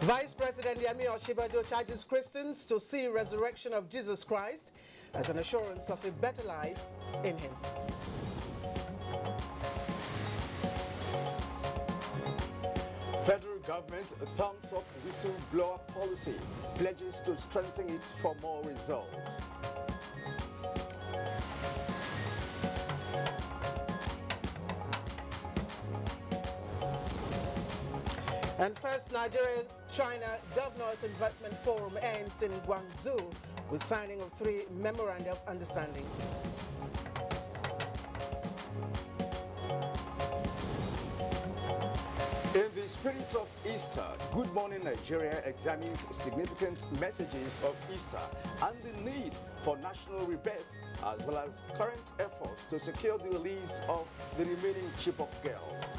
Vice President Yemi Osinbajo charges Christians to see resurrection of Jesus Christ as an assurance of a better life in him. Federal government thumbs up whistleblower policy, pledges to strengthen it for more results. And first, Nigeria-China Governors Investment Forum ends in Guangzhou with signing of 3 memoranda of understanding. In the spirit of Easter, Good Morning Nigeria examines significant messages of Easter and the need for national rebirth, as well as current efforts to secure the release of the remaining Chibok girls.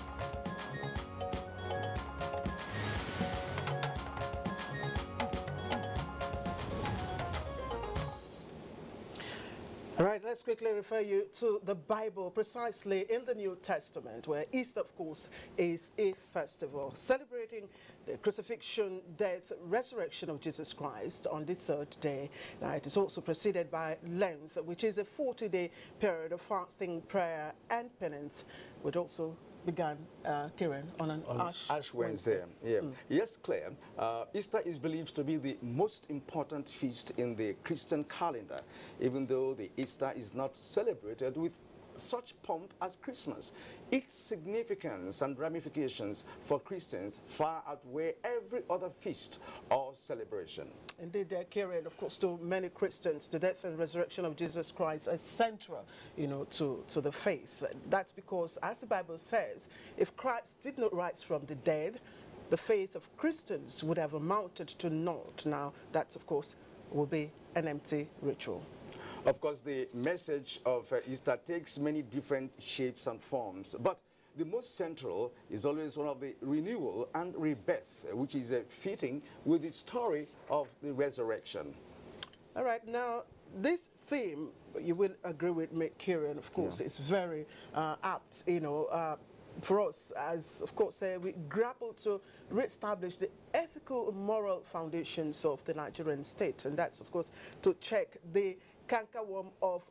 All right, let's quickly refer you to the Bible, precisely in the New Testament, where Easter, of course, is a festival celebrating the crucifixion, death, resurrection of Jesus Christ on the 3rd day. Now, it is also preceded by Lent, which is a 40-day period of fasting, prayer, and penance, which also began, Kieran, on Ash Wednesday. Yeah. Yes, Claire. Easter is believed to be the most important feast in the Christian calendar, even though the Easter is not celebrated with such pomp as Christmas. Its significance and ramifications for Christians far outweigh every other feast or celebration. Indeed, Kieran, of course, to many Christians, the death and resurrection of Jesus Christ is central, to the faith. That's because, as the Bible says, if Christ did not rise from the dead, the faith of Christians would have amounted to naught. Now, that, of course, will be an empty ritual. Of course, the message of Easter takes many different shapes and forms, but the most central is always one of the renewal and rebirth, which is fitting with the story of the resurrection. All right, now, this theme, you will agree with me, Kieran, of course, is very apt, for us, as, of course, we grapple to reestablish the ethical and moral foundations of the Nigerian state, and that's, of course, to check the cankerworm of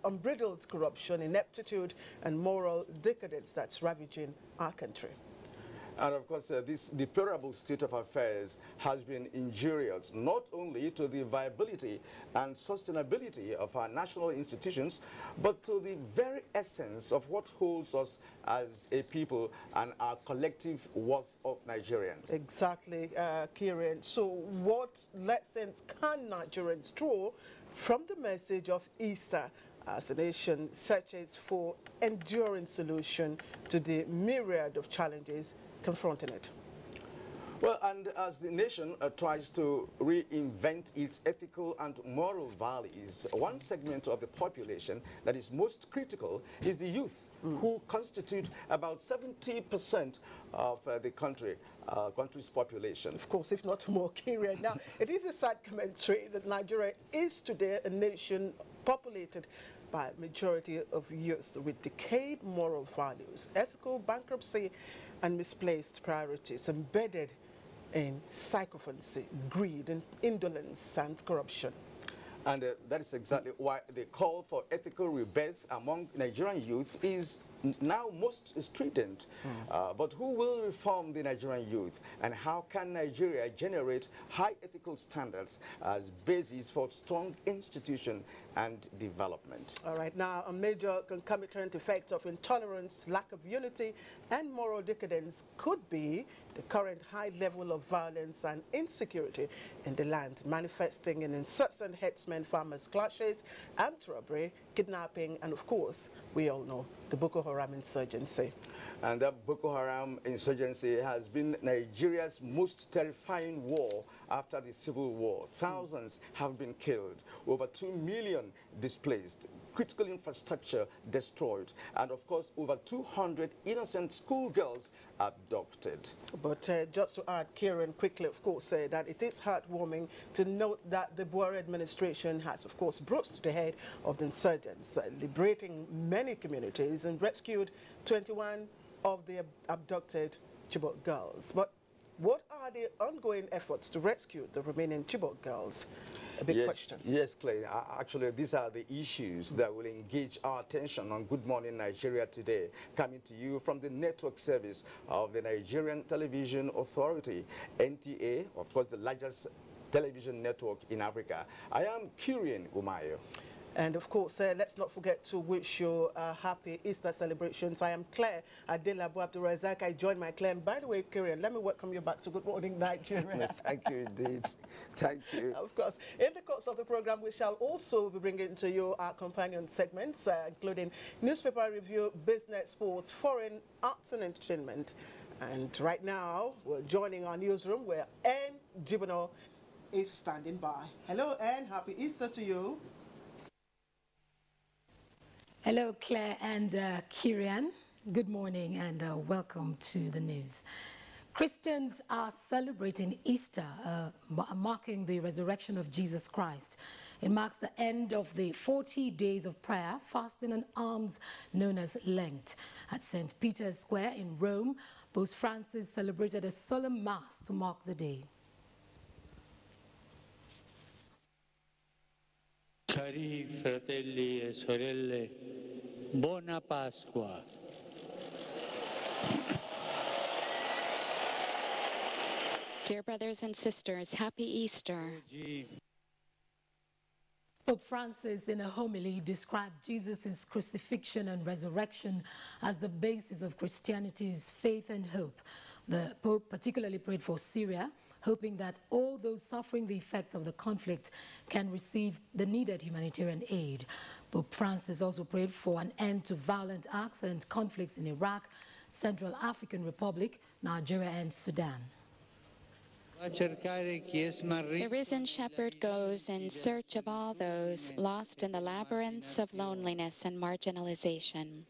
unbridled corruption, ineptitude, and moral decadence that's ravaging our country. And of course, this deplorable state of affairs has been injurious not only to the viability and sustainability of our national institutions, but to the very essence of what holds us as a people and our collective worth of Nigerians. Exactly, Kieran. So what lessons can Nigerians draw from the message of Easter as a nation searches for enduring solution to the myriad of challenges confronting it? Well, and as the nation tries to reinvent its ethical and moral values, one segment of the population that is most critical is the youth, who constitute about 70% of the country's population. Of course, if not more, Kieran. Now, it is a sad commentary that Nigeria is today a nation populated by a majority of youth with decayed moral values, ethical bankruptcy, and misplaced priorities embedded in sycophancy, greed, and indolence, and corruption. And that is exactly why the call for ethical rebirth among Nigerian youth is now most strident. But who will reform the Nigerian youth, and how can Nigeria generate high ethical standards as basis for strong institution and development? All right, now a major concomitant effect of intolerance, lack of unity, and moral decadence could be the current high level of violence and insecurity in the land, manifesting in incessant herdsmen-farmers clashes, armed robbery, kidnapping, and of course, we all know, the Boko Haram insurgency. And that Boko Haram insurgency has been Nigeria's most terrifying war after the Civil War. Thousands have been killed, over 2 million displaced, critical infrastructure destroyed, and of course over 200 innocent schoolgirls abducted. But just to add, Kieran, quickly, of course, that it is heartwarming to note that the Buhari administration has, of course, broached the head of the insurgents, liberating many communities and rescued 21 of the abducted Chibok girls. But what are the ongoing efforts to rescue the remaining Chibok girls? A big question. Yes, Clay. Actually, these are the issues that will engage our attention on Good Morning Nigeria today, coming to you from the network service of the Nigerian Television Authority, NTA, of course, the largest television network in Africa. I am Kirian Umayo. And of course, let's not forget to wish you happy Easter celebrations. I am Claire Adelabu Abdulrazak. I joined my Claire. And by the way, Kirian, let me welcome you back to Good Morning Nigeria. Thank you indeed. Thank you. Of course. In the course of the program, we shall also be bringing to you our companion segments, including newspaper review, business, sports, foreign, arts and entertainment. And right now, we're joining our newsroom where Anne Jibono is standing by. Hello, Anne. Happy Easter to you. Hello, Claire and Kirian. Good morning and welcome to the news. Christians are celebrating Easter, marking the resurrection of Jesus Christ. It marks the end of the 40 days of prayer, fasting and alms known as Lent. At St. Peter's Square in Rome, Pope Francis celebrated a solemn mass to mark the day. Cari fratelli e sorelle, buona Pasqua. Dear brothers and sisters, happy Easter. Pope Francis, in a homily, described Jesus' crucifixion and resurrection as the basis of Christianity's faith and hope. The Pope particularly prayed for Syria, hoping that all those suffering the effects of the conflict can receive the needed humanitarian aid. Pope Francis also prayed for an end to violent acts and conflicts in Iraq, Central African Republic, Nigeria and Sudan. The risen shepherd goes in search of all those lost in the labyrinths of loneliness and marginalization.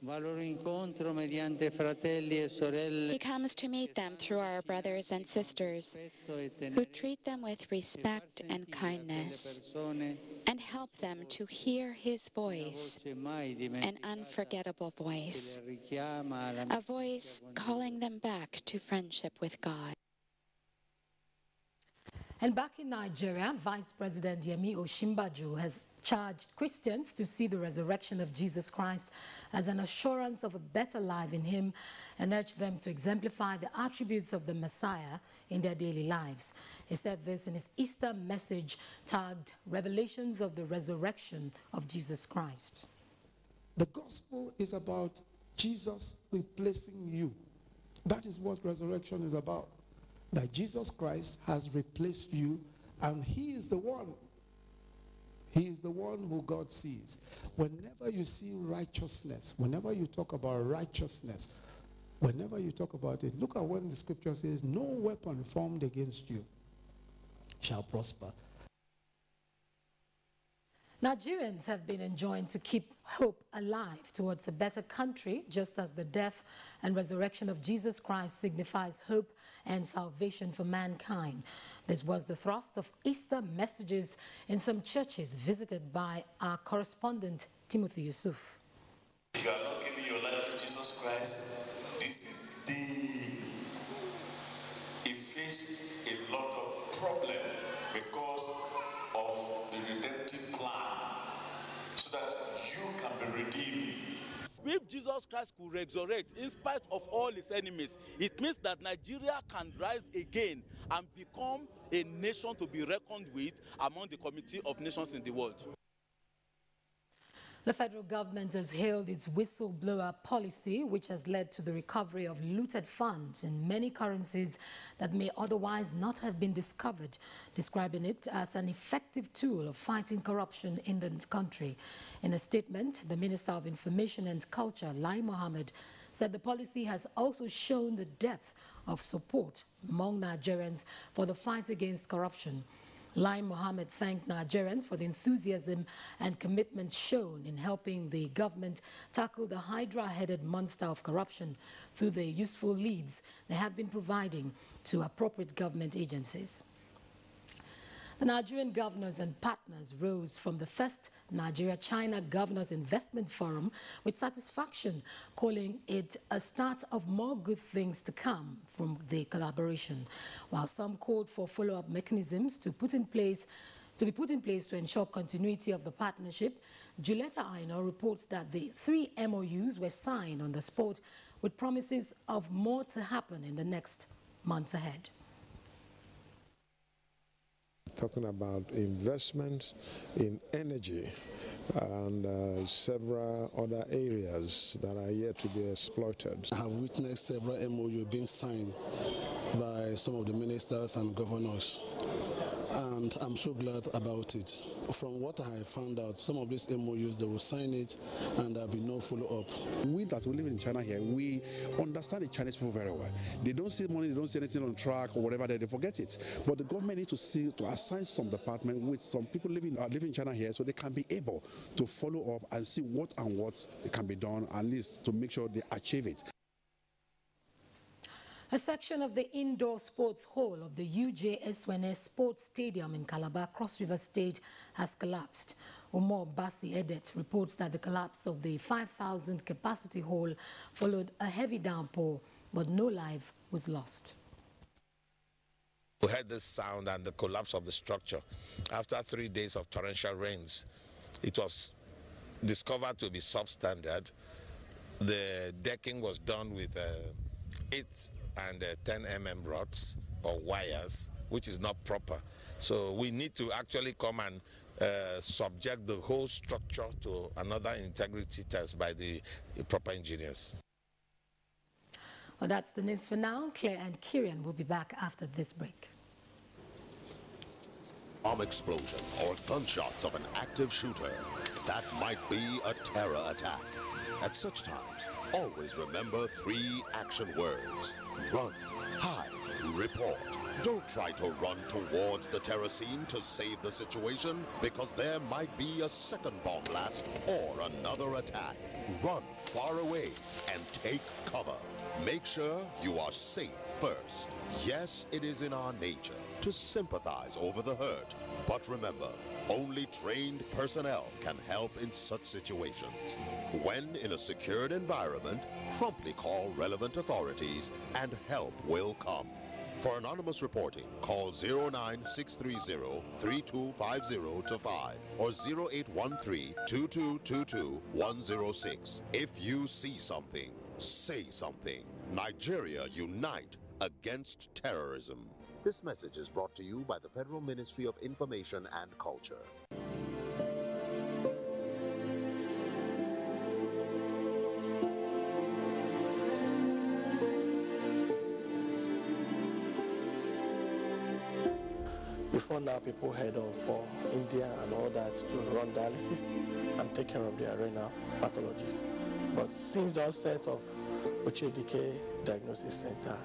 He comes to meet them through our brothers and sisters, who treat them with respect and kindness, and help them to hear his voice, an unforgettable voice, a voice calling them back to friendship with God. And back in Nigeria, Vice President Yemi Osinbajo has charged Christians to see the resurrection of Jesus Christ as an assurance of a better life in him and urged them to exemplify the attributes of the Messiah in their daily lives. He said this in his Easter message tagged Revelations of the Resurrection of Jesus Christ. The gospel is about Jesus replacing you. That is what resurrection is about. That Jesus Christ has replaced you, and he is the one. He is the one who God sees. Whenever you see righteousness, whenever you talk about righteousness, whenever you talk about it, look at when the scripture says, no weapon formed against you shall prosper. Nigerians have been enjoined to keep hope alive towards a better country, just as the death and resurrection of Jesus Christ signifies hope and salvation for mankind. This was the thrust of Easter messages in some churches visited by our correspondent, Timothy Yusuf. If you are not giving your life to Jesus Christ, this is the day. He faced a lot of problems because of the redemptive plan, so that you can be redeemed. If Jesus Christ could resurrect in spite of all his enemies, it means that Nigeria can rise again and become a nation to be reckoned with among the community of nations in the world. The federal government has hailed its whistleblower policy, which has led to the recovery of looted funds in many currencies that may otherwise not have been discovered, describing it as an effective tool of fighting corruption in the country. In a statement, the Minister of Information and Culture, Lai Mohammed, said the policy has also shown the depth of support among Nigerians for the fight against corruption. Lai Mohammed thanked Nigerians for the enthusiasm and commitment shown in helping the government tackle the hydra-headed monster of corruption through the useful leads they have been providing to appropriate government agencies. The Nigerian governors and partners rose from the first Nigeria-China Governors Investment Forum with satisfaction, calling it a start of more good things to come from the collaboration, while some called for follow-up mechanisms to be put in place to ensure continuity of the partnership. Julieta Aino reports that the 3 MOUs were signed on the spot with promises of more to happen in the next months ahead. Talking about investment in energy and several other areas that are yet to be exploited. I have witnessed several MOU being signed by some of the ministers and governors, and I'm so glad about it. From what I found out, some of these MOUs, they will sign it and there'll be no follow-up. We that we live in China here, we understand the Chinese people very well. They don't see money, they don't see anything on track or whatever, they forget it. But the government needs to assign some department with some people living in China here so they can be able to follow up and see what can be done, at least to make sure they achieve it. A section of the indoor sports hall of the UJSWNS Sports Stadium in Calabar, Cross River State, has collapsed. Umar Basi Edet reports that the collapse of the 5,000 capacity hall followed a heavy downpour, but no life was lost. We heard this sound and the collapse of the structure. After 3 days of torrential rains, it was discovered to be substandard. The decking was done with 8 and 10 mm rods or wires, which is not proper. So we need to actually come and subject the whole structure to another integrity test by the proper engineers. Well, that's the news for now. Claire and Kieran will be back after this break. Bomb explosion or gunshots of an active shooter. That might be a terror attack. At such times, always remember 3 action words. Run, hide, report. Don't try to run towards the terror scene to save the situation, because there might be a second bomb blast or another attack. Run far away and take cover. Make sure you are safe first. Yes, it is in our nature to sympathize over the hurt, but remember, only trained personnel can help in such situations. When in a secured environment, promptly call relevant authorities and help will come. For anonymous reporting, call 09630-3250-5 or 0813-2222-106. If you see something, say something. Nigeria unite against terrorism. This message is brought to you by the Federal Ministry of Information and Culture. Before now, people head off for India and all that to run dialysis and take care of their renal pathologies. But since the onset of Ochedike Diagnosis Center,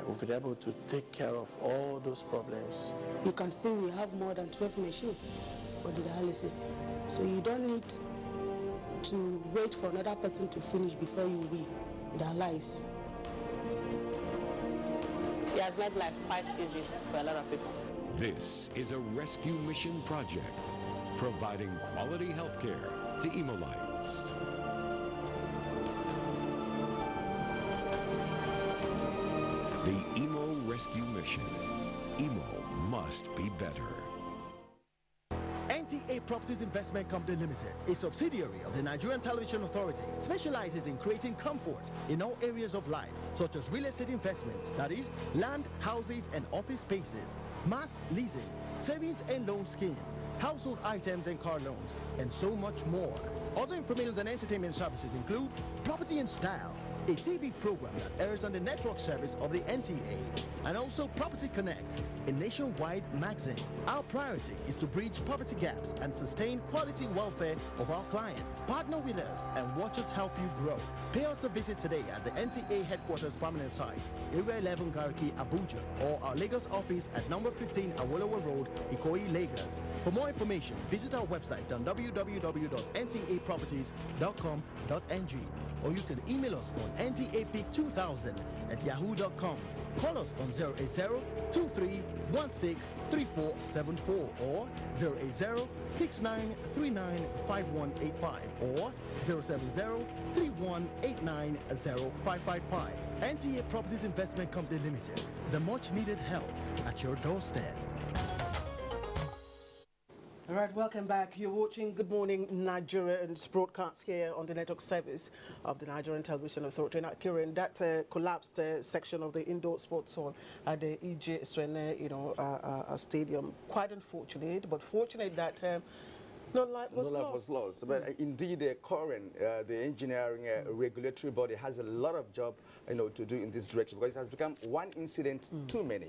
we've been able to take care of all those problems. You can see we have more than 12 machines for the dialysis. So you don't need to wait for another person to finish before you will dialyze. It has made life quite easy for a lot of people. This is a rescue mission project, providing quality health care to Imolites. The Imo Rescue Mission. Imo must be better. NTA Properties Investment Company Limited, a subsidiary of the Nigerian Television Authority, specializes in creating comfort in all areas of life, such as real estate investments, that is, land, houses, and office spaces, mass leasing, savings and loan scheme, household items and car loans, and so much more. Other information and entertainment services include Property in Style, a TV program that airs on the network service of the NTA, and also Property Connect, a nationwide magazine. Our priority is to bridge poverty gaps and sustain quality welfare of our clients. Partner with us and watch us help you grow. Pay us a visit today at the NTA headquarters permanent site, Area 11 Garki, Abuja, or our Lagos office at number 15 Awolowo Road, Ikoyi, Lagos. For more information, visit our website on www.ntaproperties.com.ng, or you can email us on ntapig2000@yahoo.com. Call us on 080-2316-3474 or 080-6939-5185 or 070-3189-0555. NTA Properties Investment Company Limited, the much needed help at your doorstep. All right, welcome back. You're watching Good Morning Nigeria, and it's broadcast here on the network service of the Nigerian Television Authority. Now, Kieran, that collapsed section of the indoor sports hall at the EJ Swene, stadium, quite unfortunate, but fortunate that no life was lost. But indeed, the current, the engineering regulatory body has a lot of job, to do in this direction, because it has become one incident too many.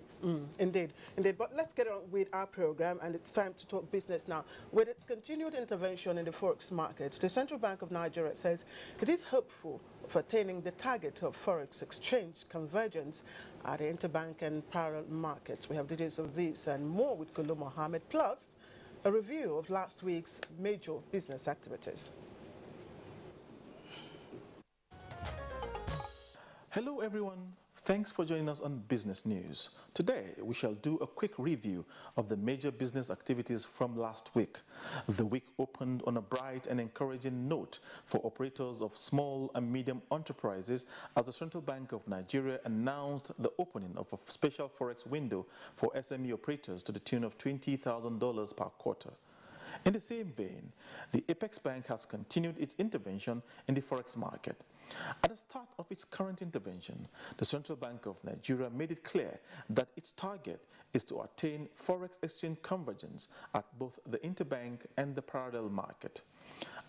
Indeed, indeed. But let's get on with our program, and it's time to talk business now. With its continued intervention in the forex market, the Central Bank of Nigeria says it is hopeful of attaining the target of forex exchange convergence at the interbank and parallel markets. We have details of this and more with Kolo Mohammed, plus a review of last week's major business activities. Hello everyone, thanks for joining us on Business News. Today we shall do a quick review of the major business activities from last week. The week opened on a bright and encouraging note for operators of small and medium enterprises as the Central Bank of Nigeria announced the opening of a special forex window for SME operators to the tune of $20,000 per quarter. In the same vein, the Apex Bank has continued its intervention in the forex market. At the start of its current intervention, the Central Bank of Nigeria made it clear that its target is to attain forex exchange convergence at both the interbank and the parallel market.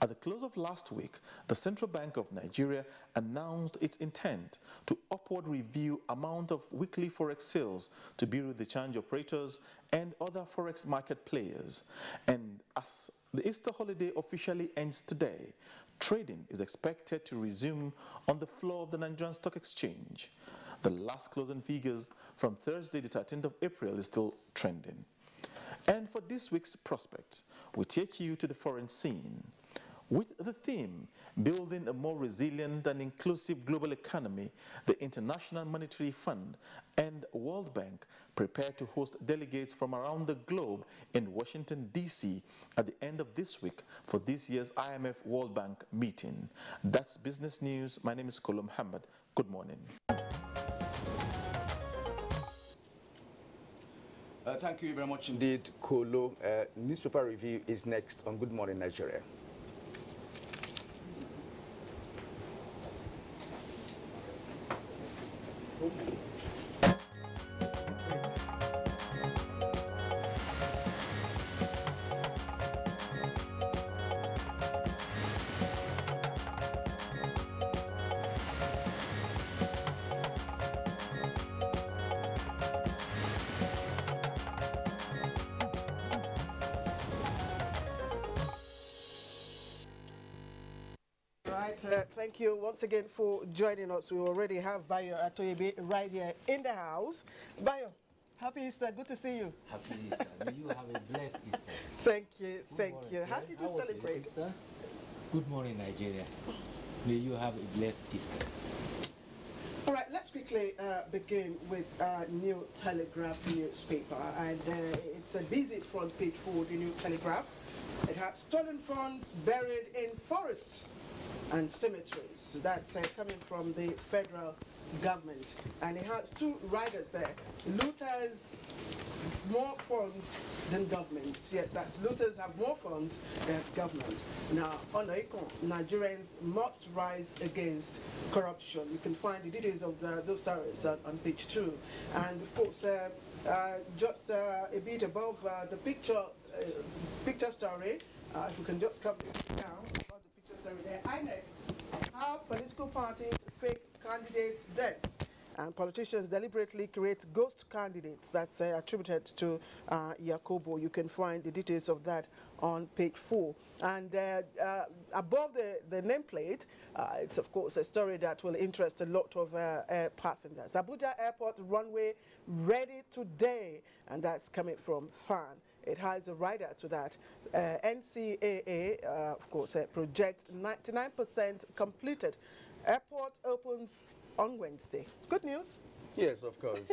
At the close of last week, the Central Bank of Nigeria announced its intent to upward review amount of weekly forex sales to bureau de change operators and other forex market players. And as the Easter holiday officially ends today, trading is expected to resume on the floor of the Nigerian Stock Exchange. The last closing figures from Thursday, the 13th of April, is still trending. And for this week's prospects, we take you to the foreign scene. With the theme, Building a More Resilient and Inclusive Global Economy, the International Monetary Fund and World Bank prepare to host delegates from around the globe in Washington, D.C. at the end of this week for this year's IMF World Bank meeting. That's Business News. My name is Kolo Mohammed. Good morning. Thank you very much indeed, Kolo. Newspaper review is next on Good Morning Nigeria. Thank you once again for joining us. We already have Bayo Atoyebe right here in the house. Bayo, happy Easter. Good to see you. Happy Easter. May you have a blessed Easter. Thank you. Thank you. How did you celebrate? Easter? Good morning, Nigeria. May you have a blessed Easter. All right, let's quickly begin with New Telegraph newspaper. And it's a busy front page for the New Telegraph. It had stolen funds buried in forests and cemeteries. That's coming from the federal government. And it has two riders there. Looters more funds than government. Yes, that's looters have more funds than government. Now, on Icon, Nigerians must rise against corruption. You can find the details of those stories on page 2. And of course, just a bit above the picture story, if we can just come down about the picture story there. INEC, how political parties fake candidates' death. And politicians deliberately create ghost candidates. That's attributed to Yakobo. You can find the details of that on page 4. And above the nameplate, it's of course a story that will interest a lot of passengers. Abuja Airport runway ready today, and that's coming from FAN. It has a rider to that. NCAA, of course, project 99% completed. Airport opens on Wednesday. Good news. Yes, of course.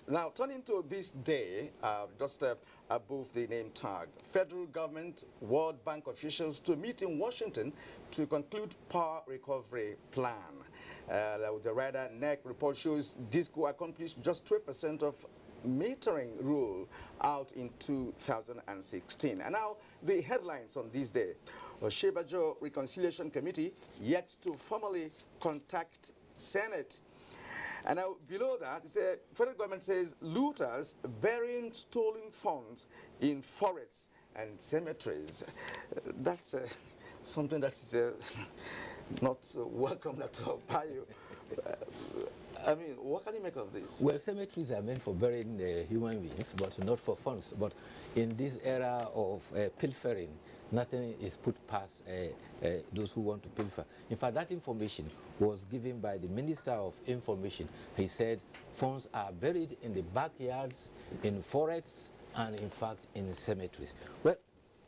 Now, turning to this day, just above the name tag, federal government, World Bank officials to meet in Washington to conclude power recovery plan. The Rider NEC report shows this could accomplish just 12% of metering rule out in 2016. And now the headlines on this day. Oshibajo Reconciliation Committee yet to formally contact Senate. And now below that, the federal government says looters burying stolen funds in forests and cemeteries. That's something that is not welcome at all by you. I mean, what can you make of this? Well, cemeteries are meant for burying human beings, but not for funds. But in this era of pilfering, nothing is put past those who want to pilfer. In fact, that information was given by the Minister of Information. He said funds are buried in the backyards, in forests, and in fact in cemeteries. Well,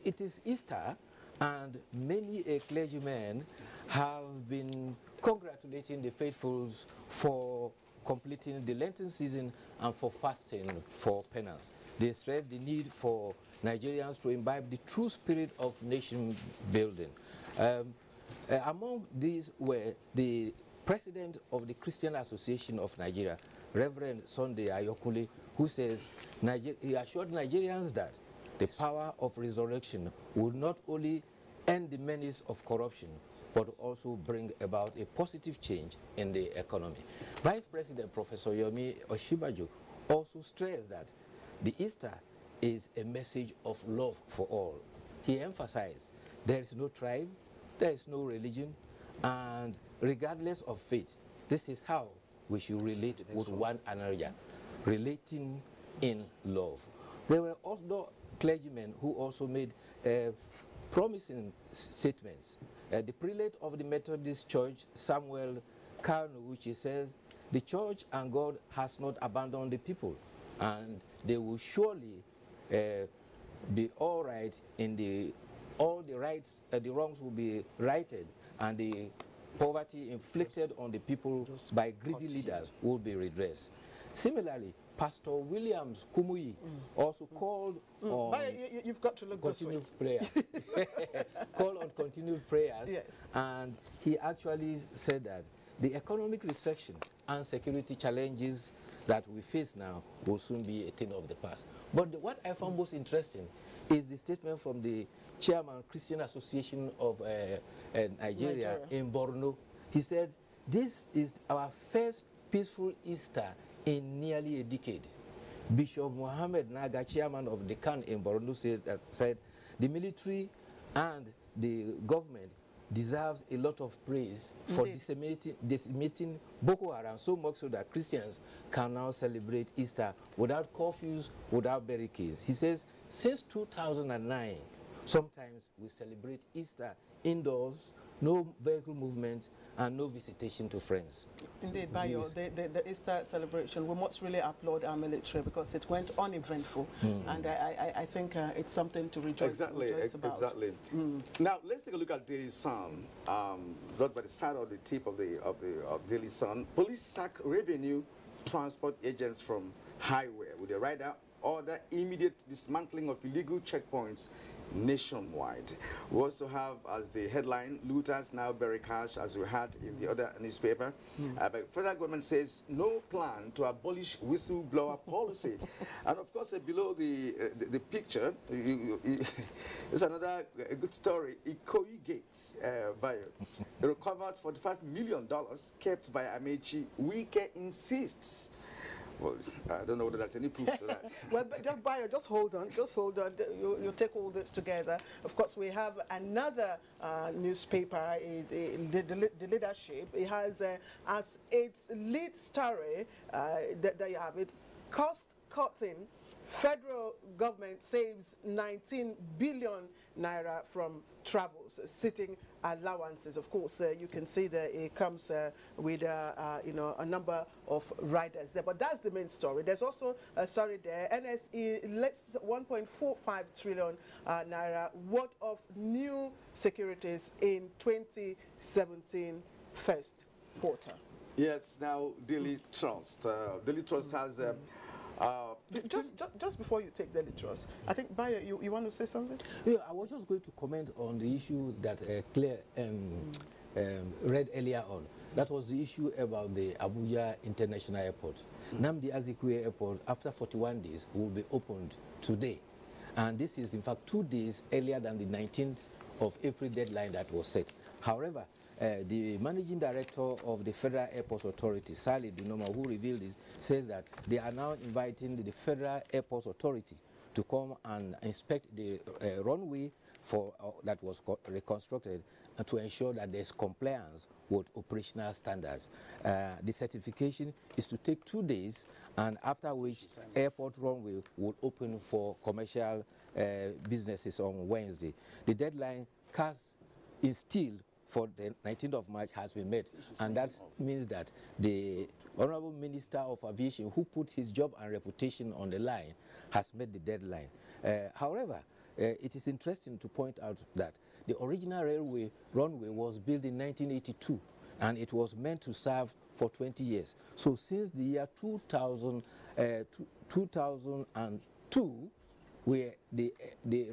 it is Easter, and many clergymen have been congratulating the faithfuls for completing the Lenten season and for fasting for penance. They stress the need for Nigerians to imbibe the true spirit of nation building. Among these were the president of the Christian Association of Nigeria, Reverend Sunday Ayokunle, who says he assured Nigerians that the power of resurrection would not only end the menace of corruption, but also bring about a positive change in the economy. Vice President Professor Yomi Oshibajo also stressed that the Easter is a message of love for all. He emphasized there is no tribe, there is no religion, and regardless of faith, this is how we should relate with one another, relating in love. There were also clergymen who also made promising statements. The prelate of the Methodist Church, Samuel Kanu, which he says, the church and God has not abandoned the people, and they will surely be all right in all the rights, the wrongs will be righted, and the poverty inflicted on the people by greedy leaders will be redressed. Similarly, Pastor Williams Kumuyi also called on you've got to look continued prayers. Called on continued prayers, yes. And he actually said that the economic recession and security challenges that we face now will soon be a thing of the past. But what I found most interesting is the statement from the chairman Christian Association of Nigeria in Borno. He said, this is our first peaceful Easter in nearly a decade. Bishop Mohammed Naga, chairman of the CAN in Borno, said the military and the government deserves a lot of praise for decimating Boko Haram, so much so that Christians can now celebrate Easter without curfews, without barricades. He says, since 2009, sometimes we celebrate Easter indoors, no vehicle movement, and no visitation to friends. Indeed, Bayo, the Easter celebration, we must really applaud our military because it went uneventful, and I think it's something to rejoice about. Exactly. Now, let's take a look at Daily Sun. Brought by the side of the tip of Daily Sun. Police sack revenue transport agents from highway with a rider order immediate dismantling of illegal checkpoints nationwide. We also have as the headline, looters now bury cash, as we had in the other newspaper. But federal government says no plan to abolish whistleblower policy. And of course, below the picture, there's another good story. Ikoyi Gates, recovered $45 million kept by Amechi. Wike insists. Well, I don't know whether that's any proof to that. Well, just hold on, you take all this together. Of course, we have another newspaper, the Leadership. It has as its lead story, there you have it, cost cutting. Federal government saves 19 billion naira from travels, sitting allowances. Of course, you can see that it comes with a number of riders there, but that's the main story. There's also a story there. NSE lists 1.45 trillion naira worth of new securities in 2017 first quarter. Yes, now Daily Trust. Daily Trust has... just before you take Daily Trust, I think, Bayo, you want to say something? Yeah, I was just going to comment on the issue that Claire read earlier on. That was the issue about the Abuja International Airport. Nnamdi Azikiwe Airport, after 41 days, will be opened today. And this is, in fact, 2 days earlier than the 19th of April deadline that was set. However, the managing director of the Federal Airports Authority, Sally Dunoma, who revealed this, says that they are now inviting the Federal Airports Authority to come and inspect the runway that was reconstructed and to ensure that there's compliance with operational standards. The certification is to take 2 days, and after which airport runway will open for commercial businesses on Wednesday. The deadline cast in steel for the 19th of March has been met, and that means that the Honorable Minister of Aviation, who put his job and reputation on the line, has met the deadline. However, it is interesting to point out that the original runway was built in 1982, and it was meant to serve for 20 years. So since the year 2002, where the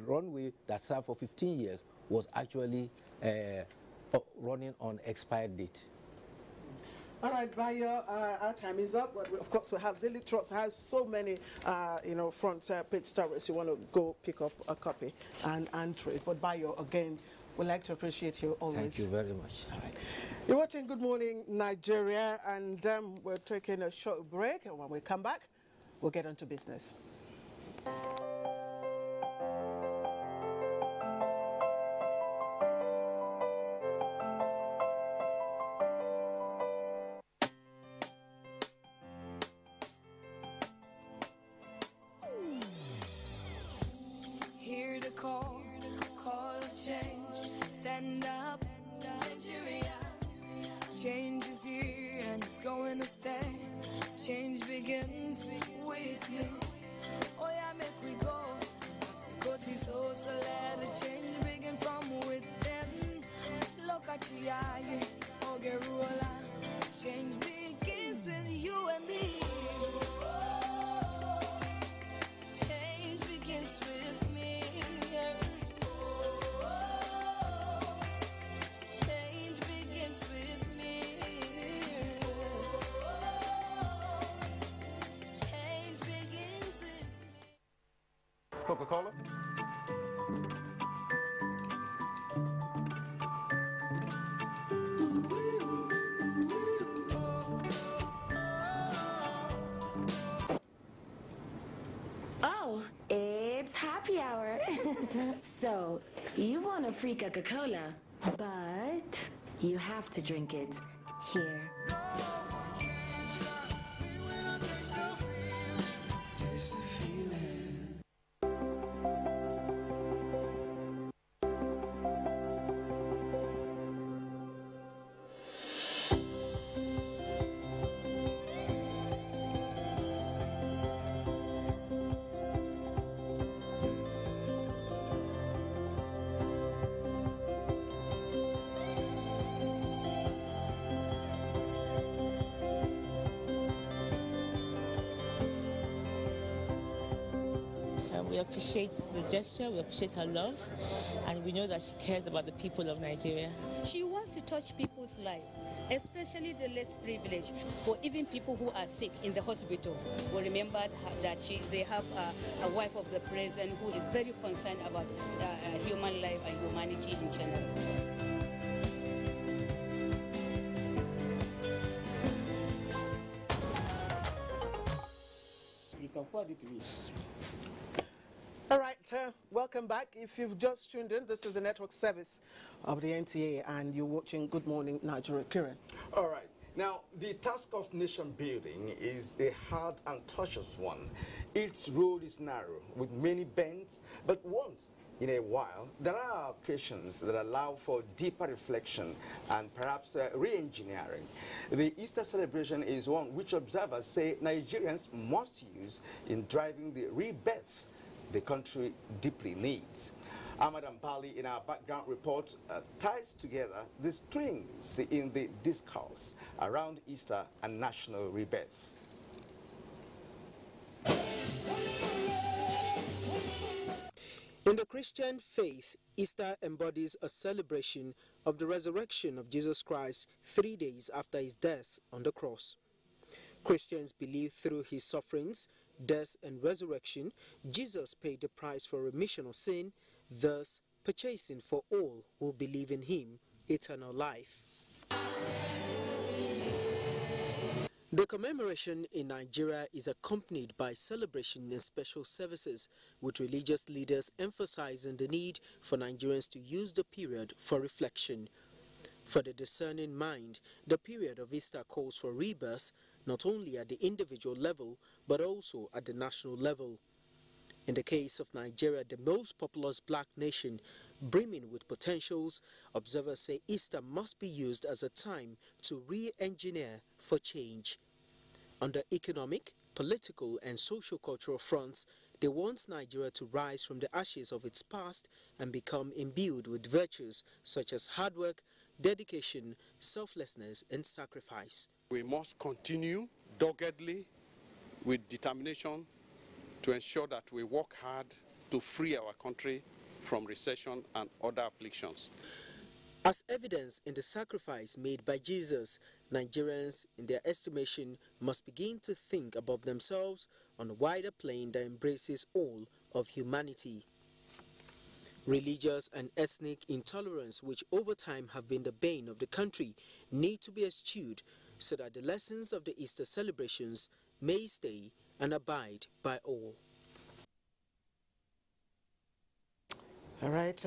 runway that served for 15 years was actually running on expired date. All right, Bayo, our time is up. Of course, we have Daily Trust has so many, front page stories. You want to go pick up a copy and trade. But Bayo, again, we'd like to appreciate you always. Thank you very much. All right. You're watching Good Morning Nigeria, and we're taking a short break. And when we come back, we'll get on to business. Change begins with you and me. Change begins with me. Change begins with me. Change begins with me. Coca-Cola? Happy hour. So, you want a free Coca-Cola, but you have to drink it here. We appreciate the gesture, we appreciate her love, and we know that she cares about the people of Nigeria. She wants to touch people's life, especially the less privileged, or even people who are sick in the hospital. We remember that they have a wife of the president who is very concerned about human life and humanity in general. You can forward it to me. All right, welcome back. If you've just tuned in, this is the network service of the NTA, and you're watching Good Morning Nigeria. Kiran. All right. Now, the task of nation building is a hard and touchless one. Its road is narrow, with many bends, but once in a while, there are occasions that allow for deeper reflection and perhaps re-engineering. The Easter celebration is one which observers say Nigerians must use in driving the rebirth the country deeply needs. Ahmad Mbali, in our background report, ties together the strings in the discourse around Easter and national rebirth. In the Christian faith, Easter embodies a celebration of the resurrection of Jesus Christ 3 days after his death on the cross. Christians believe through his sufferings, death, and resurrection, Jesus paid the price for remission of sin, thus purchasing for all who believe in him eternal life. The commemoration in Nigeria is accompanied by celebration and special services, with religious leaders emphasizing the need for Nigerians to use the period for reflection. For the discerning mind, the period of Easter calls for rebirth, not only at the individual level, but also at the national level. In the case of Nigeria, the most populous black nation, brimming with potentials, observers say Easter must be used as a time to re-engineer for change. On the economic, political, and socio-cultural fronts, they want Nigeria to rise from the ashes of its past and become imbued with virtues such as hard work, dedication, selflessness, and sacrifice. We must continue doggedly with determination to ensure that we work hard to free our country from recession and other afflictions. As evidence in the sacrifice made by Jesus, Nigerians, in their estimation, must begin to think above themselves on a wider plane that embraces all of humanity. Religious and ethnic intolerance, which over time have been the bane of the country, need to be eschewed so that the lessons of the Easter celebrations may stay and abide by all. All right,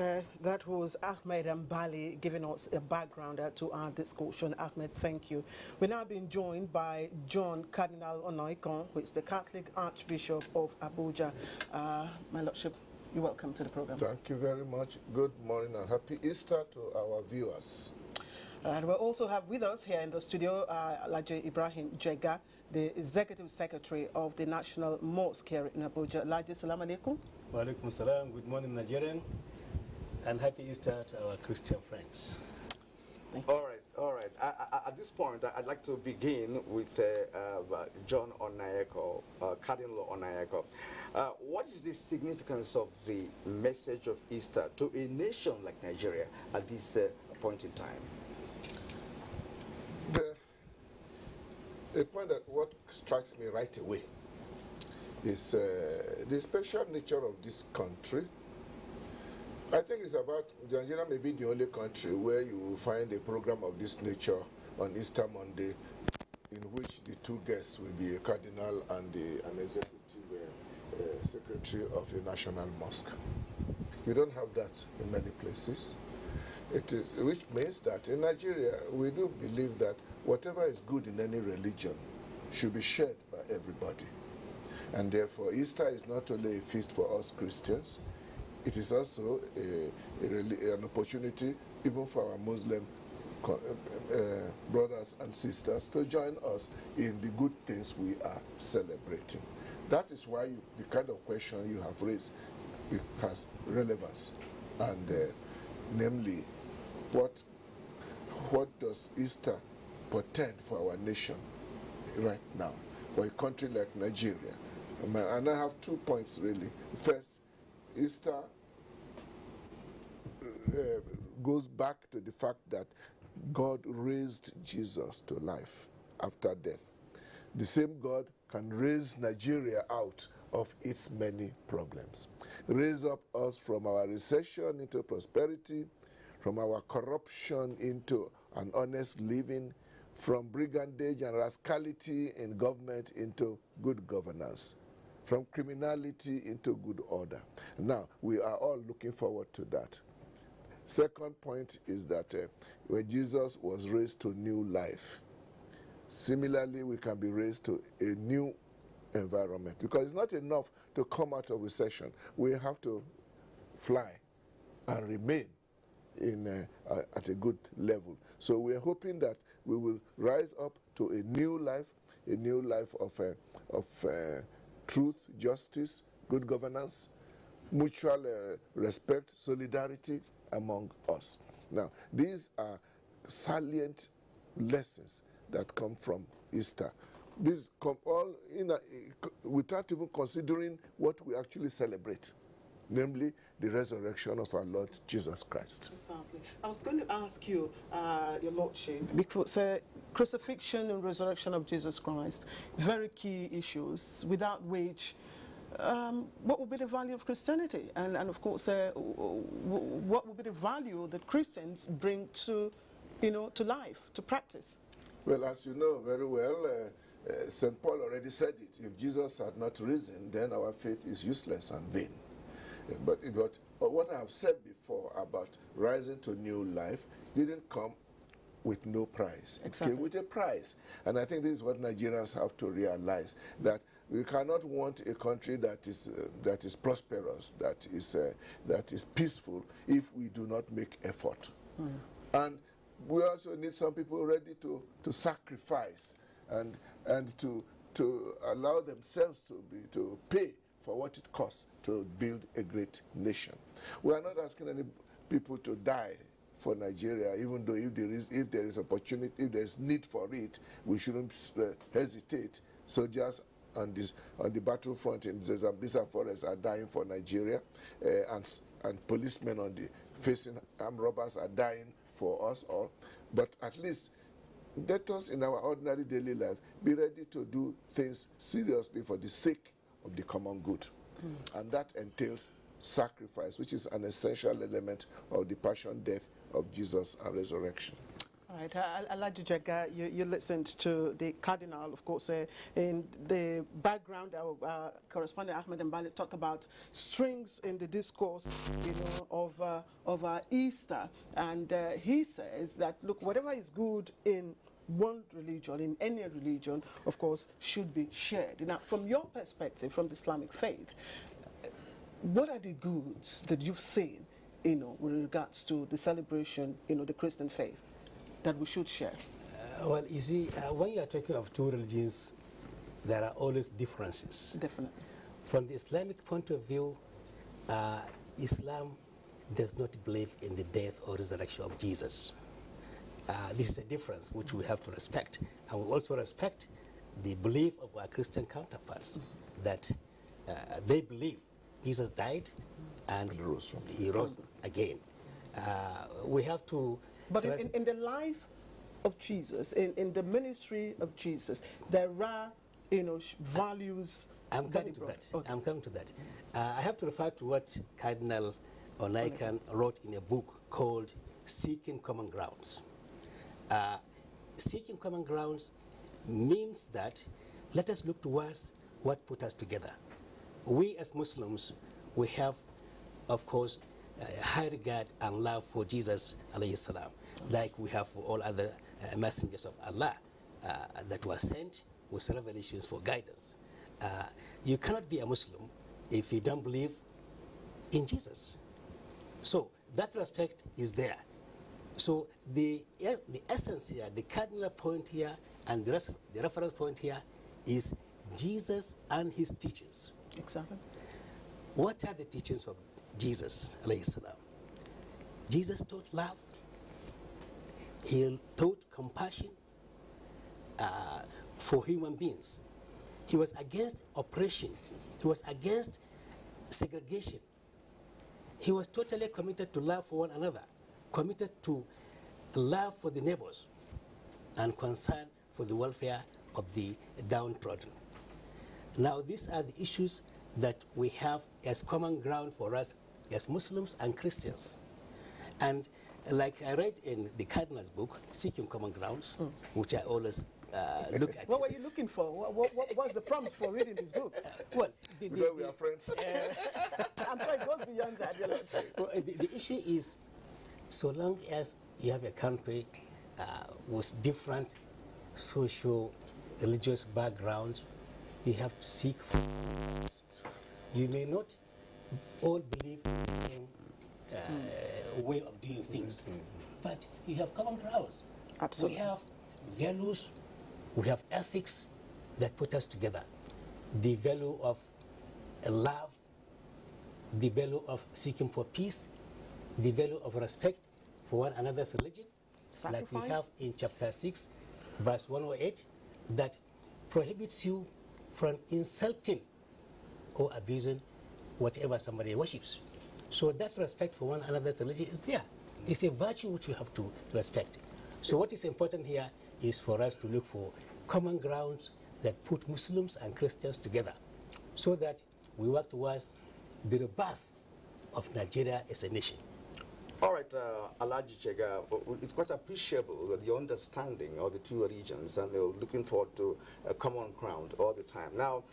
that was Ahmed Mbali giving us a background to our discussion. Ahmed, thank you. We're now being joined by John Cardinal Onoikon, who is the Catholic Archbishop of Abuja. My Lordship, you're welcome to the program. Thank you very much. Good morning and happy Easter to our viewers. And we'll also have with us here in the studio Alhaji Ibrahim Jega, the Executive Secretary of the National Mosque here in Abuja. Alhaji, salam alaikum. Wa alaikum salam. Good morning, Nigerian, and happy Easter to our Christian friends. All right. At this point, I'd like to begin with John Onayeko, Cardinal Onayeko. What is the significance of the message of Easter to a nation like Nigeria at this point in time? The point that what strikes me right away is the special nature of this country. I think it's about, Nigeria may be the only country where you will find a program of this nature on Easter Monday, in which the two guests will be a cardinal and an executive secretary of a national mosque. You don't have that in many places. It is, which means that in Nigeria, we do believe that whatever is good in any religion should be shared by everybody. And therefore, Easter is not only a feast for us Christians, it is also an opportunity even for our Muslim brothers and sisters to join us in the good things we are celebrating. That is why the kind of question you have raised, it has relevance. And namely, what does Easter portend for our nation right now, for a country like Nigeria? And I have 2 points really. First, Easter goes back to the fact that God raised Jesus to life after death. The same God can raise Nigeria out of its many problems. Raise up us from our recession into prosperity, from our corruption into an honest living, from brigandage and rascality in government into good governance, from criminality into good order. Now, we are all looking forward to that. Second point is that when Jesus was raised to new life, similarly, we can be raised to a new environment, because it's not enough to come out of recession. We have to fly and remain at a good level. So we're hoping that we will rise up to a new life of truth, justice, good governance, mutual respect, solidarity among us. Now, these are salient lessons that come from Easter. These come all without even considering what we actually celebrate, namely the resurrection of our Lord Jesus Christ. Exactly. I was going to ask you, Your Lordship, because crucifixion and resurrection of Jesus Christ, very key issues, without which what would be the value of Christianity? And of course, what would be the value that Christians bring to, to life, to practice? Well, as you know very well, St. Paul already said it. If Jesus had not risen, then our faith is useless and vain. But what I have said before about rising to new life didn't come with no price. It came with a price. And I think this is what Nigerians have to realize, that we cannot want a country that is prosperous, that is peaceful, if we do not make effort. And we also need some people ready to sacrifice and to allow themselves to pay for what it costs to build a great nation. We are not asking any people to die for Nigeria, even though if there is opportunity, if there is need for it, we shouldn't hesitate. Soldiers on the battlefront in Zambisa Forest are dying for Nigeria, and policemen facing armed robbers are dying for us all. But at least let us, in our ordinary daily life, be ready to do things seriously for the sake of the common good. And that entails sacrifice, which is an essential element of the passion, death of Jesus and resurrection. All right, Alhaji Jega, you listened to the Cardinal, of course, in the background, our correspondent Ahmed Mbali talked about strings in the discourse, of Easter, and he says that, look, whatever is good in one religion, in any religion, of course, should be shared. Now, from your perspective, from the Islamic faith, what are the goods that you've seen, with regards to the celebration, the Christian faith, that we should share? Well, you see, when you are talking of two religions, there are always differences. Definitely. From the Islamic point of view, Islam does not believe in the death or resurrection of Jesus. This is a difference which we have to respect. And we also respect the belief of our Christian counterparts that they believe Jesus died and he rose again. We have to... But in the life of Jesus, in the ministry of Jesus, there are, values. I'm coming to that. Okay. I'm coming to that. I have to refer to what Cardinal Onaikan wrote in a book called Seeking Common Grounds. Seeking common grounds means that let us look towards what put us together. We as Muslims, we have, of course, high regard and love for Jesus, alayhi salam, like we have for all other messengers of Allah that were sent with revelations for guidance. You cannot be a Muslim if you don't believe in Jesus. So that respect is there. So the essence here, the cardinal point here, and the reference point here is Jesus and his teachings. Exactly. What are the teachings of Jesus, alayhi salam? Jesus taught love. He taught compassion for human beings. He was against oppression. He was against segregation. He was totally committed to love for one another, committed to love for the neighbors, and concern for the welfare of the downtrodden. Now, these are the issues that we have as common ground for us as Muslims and Christians. And like I read in the Cardinal's book, Seeking Common Grounds, which I always look at. What were you looking for? What was the prompt for reading this book? Well, we are friends. I'm sorry, it goes beyond that. Well, the issue is, so long as you have a country with different social, religious backgrounds, you have to seek for. You may not all believe in the same way of doing things, but you have common grounds. Absolutely. We have values, we have ethics that put us together. The value of love the value of seeking for peace, the value of respect for one another's religion, like we have in chapter 6, verse 108, that prohibits you from insulting or abusing whatever somebody worships. So that respect for one another's religion is there. It's a virtue which you have to respect. So what is important here is for us to look for common grounds that put Muslims and Christians together so that we work towards the rebirth of Nigeria as a nation. All right, Alhaji Chega, it's quite appreciable the understanding of the two regions, and they're looking forward to a common ground all the time. Now,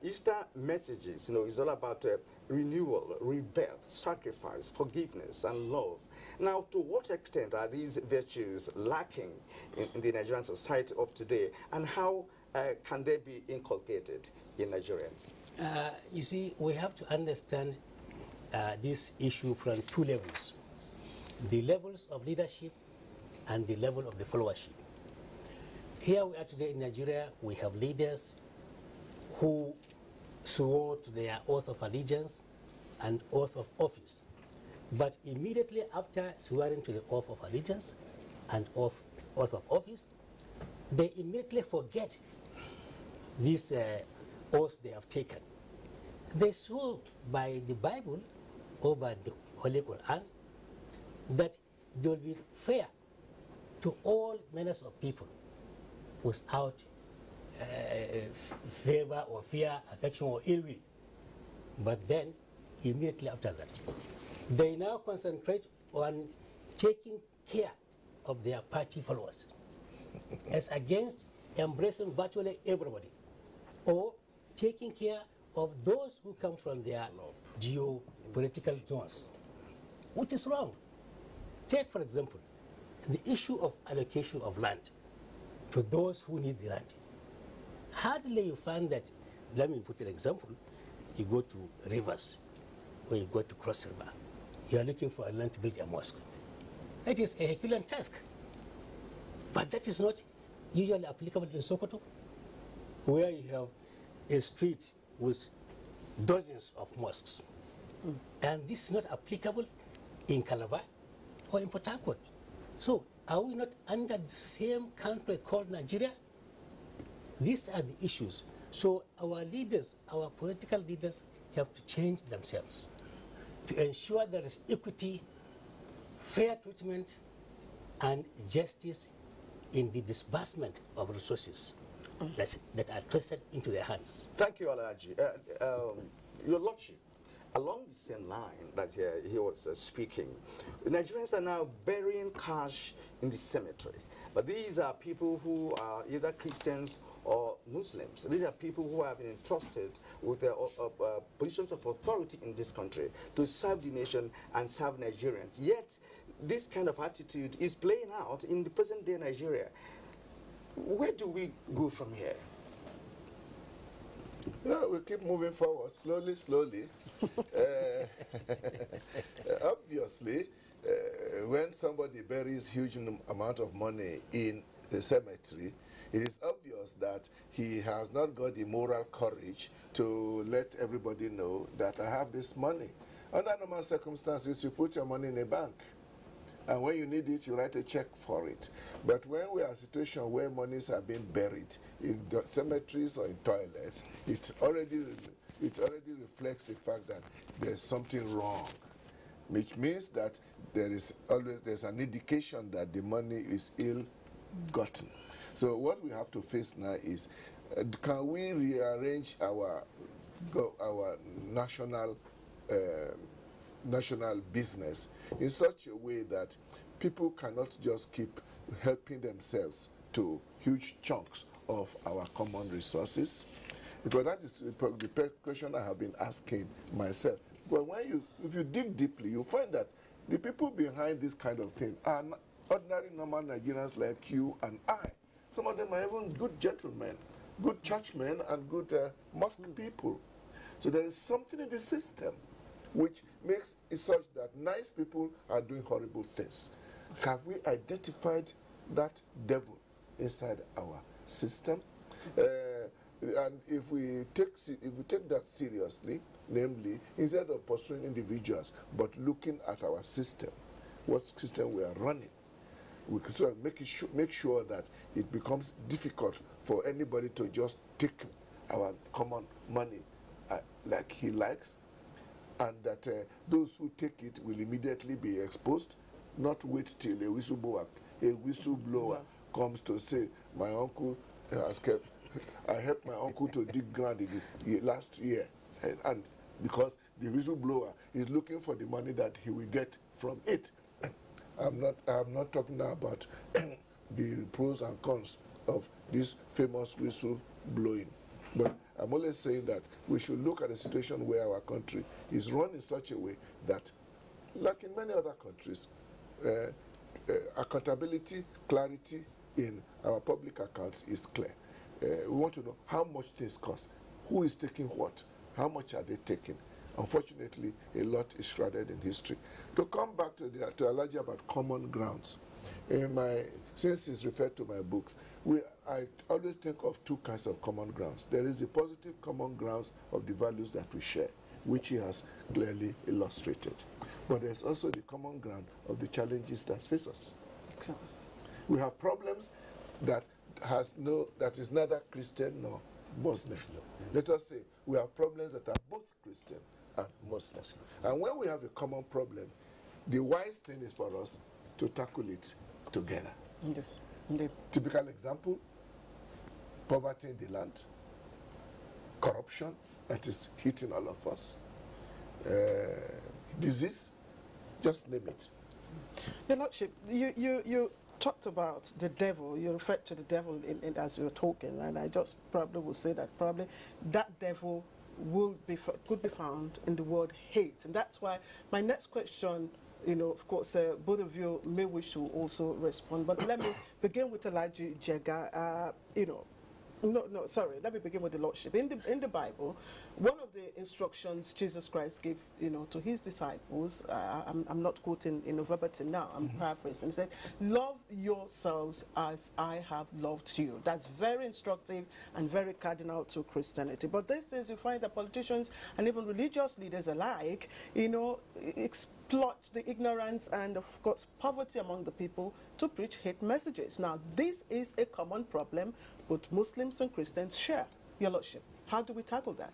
Easter messages, is all about renewal, rebirth, sacrifice, forgiveness, and love. Now, to what extent are these virtues lacking in the Nigerian society of today, and how can they be inculcated in Nigerians? You see, we have to understand this issue from two levels. The levels of leadership and the level of the followership. Here we are today in Nigeria, we have leaders who swore to their oath of allegiance and oath of office. But immediately after swearing to the oath of allegiance and oath of office, they immediately forget these oaths they have taken. They swore by the Bible or by the Holy Quran that they will be fair to all manners of people without favor or fear, affection or ill will. But then, immediately after that, they now concentrate on taking care of their party followers as against embracing virtually everybody or taking care of those who come from their geopolitical zones, which is wrong. Take, for example, the issue of allocation of land to those who need the land. Hardly you find that, let me put an example, you go to rivers or you go to Cross River, you are looking for a land to build a mosque. That is a Herculean task. But that is not usually applicable in Sokoto, where you have a street with dozens of mosques. And this is not applicable in Calabar or in Port Harcourt. So are we not under the same country called Nigeria? These are the issues. So our leaders, our political leaders, have to change themselves to ensure there is equity, fair treatment, and justice in the disbursement of resources that are trusted into their hands. Thank you, Alhaji. Your Lordship, along the same line that he was speaking, the Nigerians are now burying cash in the cemetery. But these are people who are either Christians or Muslims. These are people who have been entrusted with positions of authority in this country to serve the nation and serve Nigerians. Yet, this kind of attitude is playing out in the present-day Nigeria. Where do we go from here? Yeah, we keep moving forward, slowly. Obviously, when somebody buries huge amount of money in the cemetery, it is obvious that he has not got the moral courage to let everybody know that I have this money. Under normal circumstances, you put your money in a bank. And when you need it, you write a check for it. But when we are in a situation where monies are being buried in the cemeteries or in toilets, it already reflects the fact that there's something wrong, which means that there's an indication that the money is ill-gotten. So what we have to face now is, can we rearrange our national business in such a way that people cannot just keep helping themselves to huge chunks of our common resources? Because that is the question I have been asking myself. But if you dig deeply, you find that the people behind this kind of thing are ordinary, normal Nigerians like you and I. Some of them are even good gentlemen, good churchmen, and good mosque people. So there is something in the system which makes it such that nice people are doing horrible things. Have we identified that devil inside our system? And if we take that seriously, namely, instead of pursuing individuals, but looking at our system, what system we are running, we can sort of make sure that it becomes difficult for anybody to just take our common money like he likes, and that those who take it will immediately be exposed, not wait till a whistleblower comes to say, my uncle has kept, I helped my uncle to dig ground in the last year, and because the whistleblower is looking for the money that he will get from it. I'm not talking now about the pros and cons of this famous whistle blowing, but I'm only saying that we should look at a situation where our country is run in such a way that, like in many other countries, accountability, clarity in our public accounts is clear. We want to know how much things cost, who is taking what, how much are they taking. Unfortunately, a lot is shrouded in history. To come back to the analogy about common grounds, since it's referred to my books, I always think of two kinds of common grounds. There is the positive common grounds of the values that we share, which he has clearly illustrated. But there's also the common ground of the challenges that face us. Exactly. We have problems that is neither Christian nor Muslim. Let us say we have problems that are both Christian and Muslim. And when we have a common problem, the wise thing is for us to tackle it together. Indeed. Typical example, poverty in the land, corruption that is hitting all of us, disease, just name it. Your Lordship, you talked about the devil, you referred to the devil as you were talking, and I just probably will say that probably that devil could be found in the word hate. And that's why my next question, of course, both of you may wish to also respond, but let me begin with Elijah Jega. Let me begin with the Lordship. In the Bible, one of the instructions Jesus Christ gave, to his disciples, I'm not quoting in verbatim now, I'm paraphrasing. He says, love yourselves as I have loved you. That's very instructive and very cardinal to Christianity. But these days you find that politicians and even religious leaders alike, exploit the ignorance and, of course, poverty among the people to preach hate messages. Now, this is a common problem both Muslims and Christians share. Your Lordship, how do we tackle that?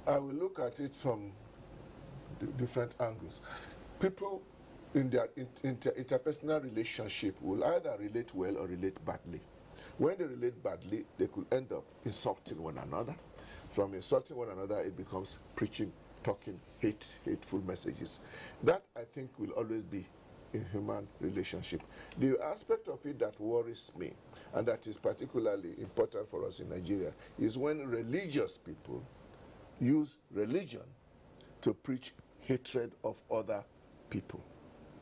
I will look at it from different angles. People in their interpersonal relationship will either relate well or relate badly. When they relate badly, they could end up insulting one another. From insulting one another, it becomes preaching, talking, hateful messages. That, I think, will always be in human relationship. The aspect of it that worries me, and that is particularly important for us in Nigeria, is when religious people use religion to preach hatred of other people,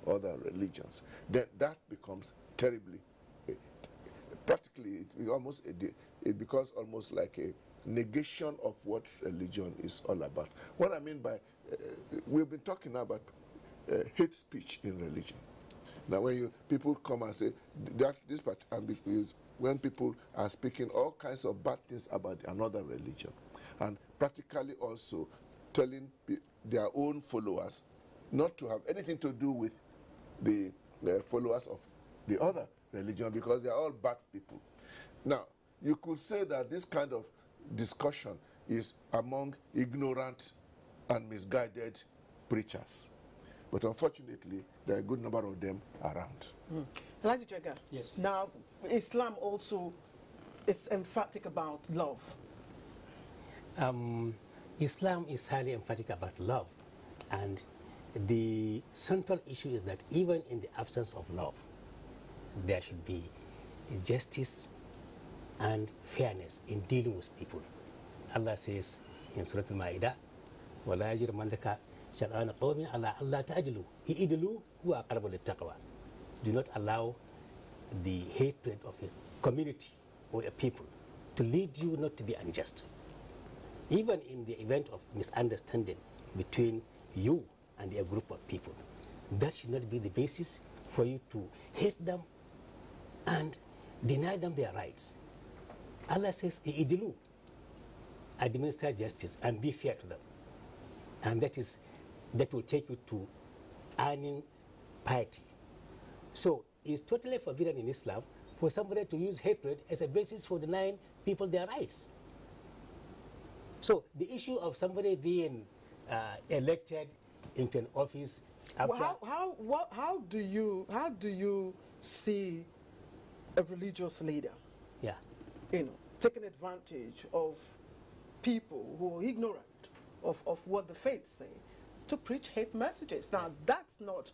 other religions. Then that becomes terribly, practically, it becomes almost like a negation of what religion is all about. What I mean by, we've been talking about hate speech in religion. Now, when people come and say that this part, and when people are speaking all kinds of bad things about another religion, and practically also telling their own followers not to have anything to do with the followers of the other religion because they are all bad people. Now, you could say that this kind of discussion is among ignorant and misguided preachers. But unfortunately, there are a good number of them around. Elijah Jega, yes, please. Now, Islam also is emphatic about love. Islam is highly emphatic about love. And the central issue is that even in the absence of love, there should be justice and fairness in dealing with people. Allah says in Surah Al-Ma'idah, وَلَا يَجْرِمَنَّكَ شَنْآنُ قَوْمٍ عَلَىٰ أَلَّا تَعْدِلُوا اعْدِلُوا هُوَ أَقْرَبُ لِلتَّقْوَىٰ. Do not allow the hatred of a community or a people to lead you not to be unjust. Even in the event of misunderstanding between you and a group of people, that should not be the basis for you to hate them and deny them their rights. Allah says, "Idilu," administer justice and be fair to them. And that will take you to earning piety. So it's totally forbidden in Islam for somebody to use hatred as a basis for denying people their rights. So the issue of somebody being elected into an office after... Well, how do you see a religious leader, taking advantage of people who are ignorant of what the faiths say to preach hate messages? Now that's not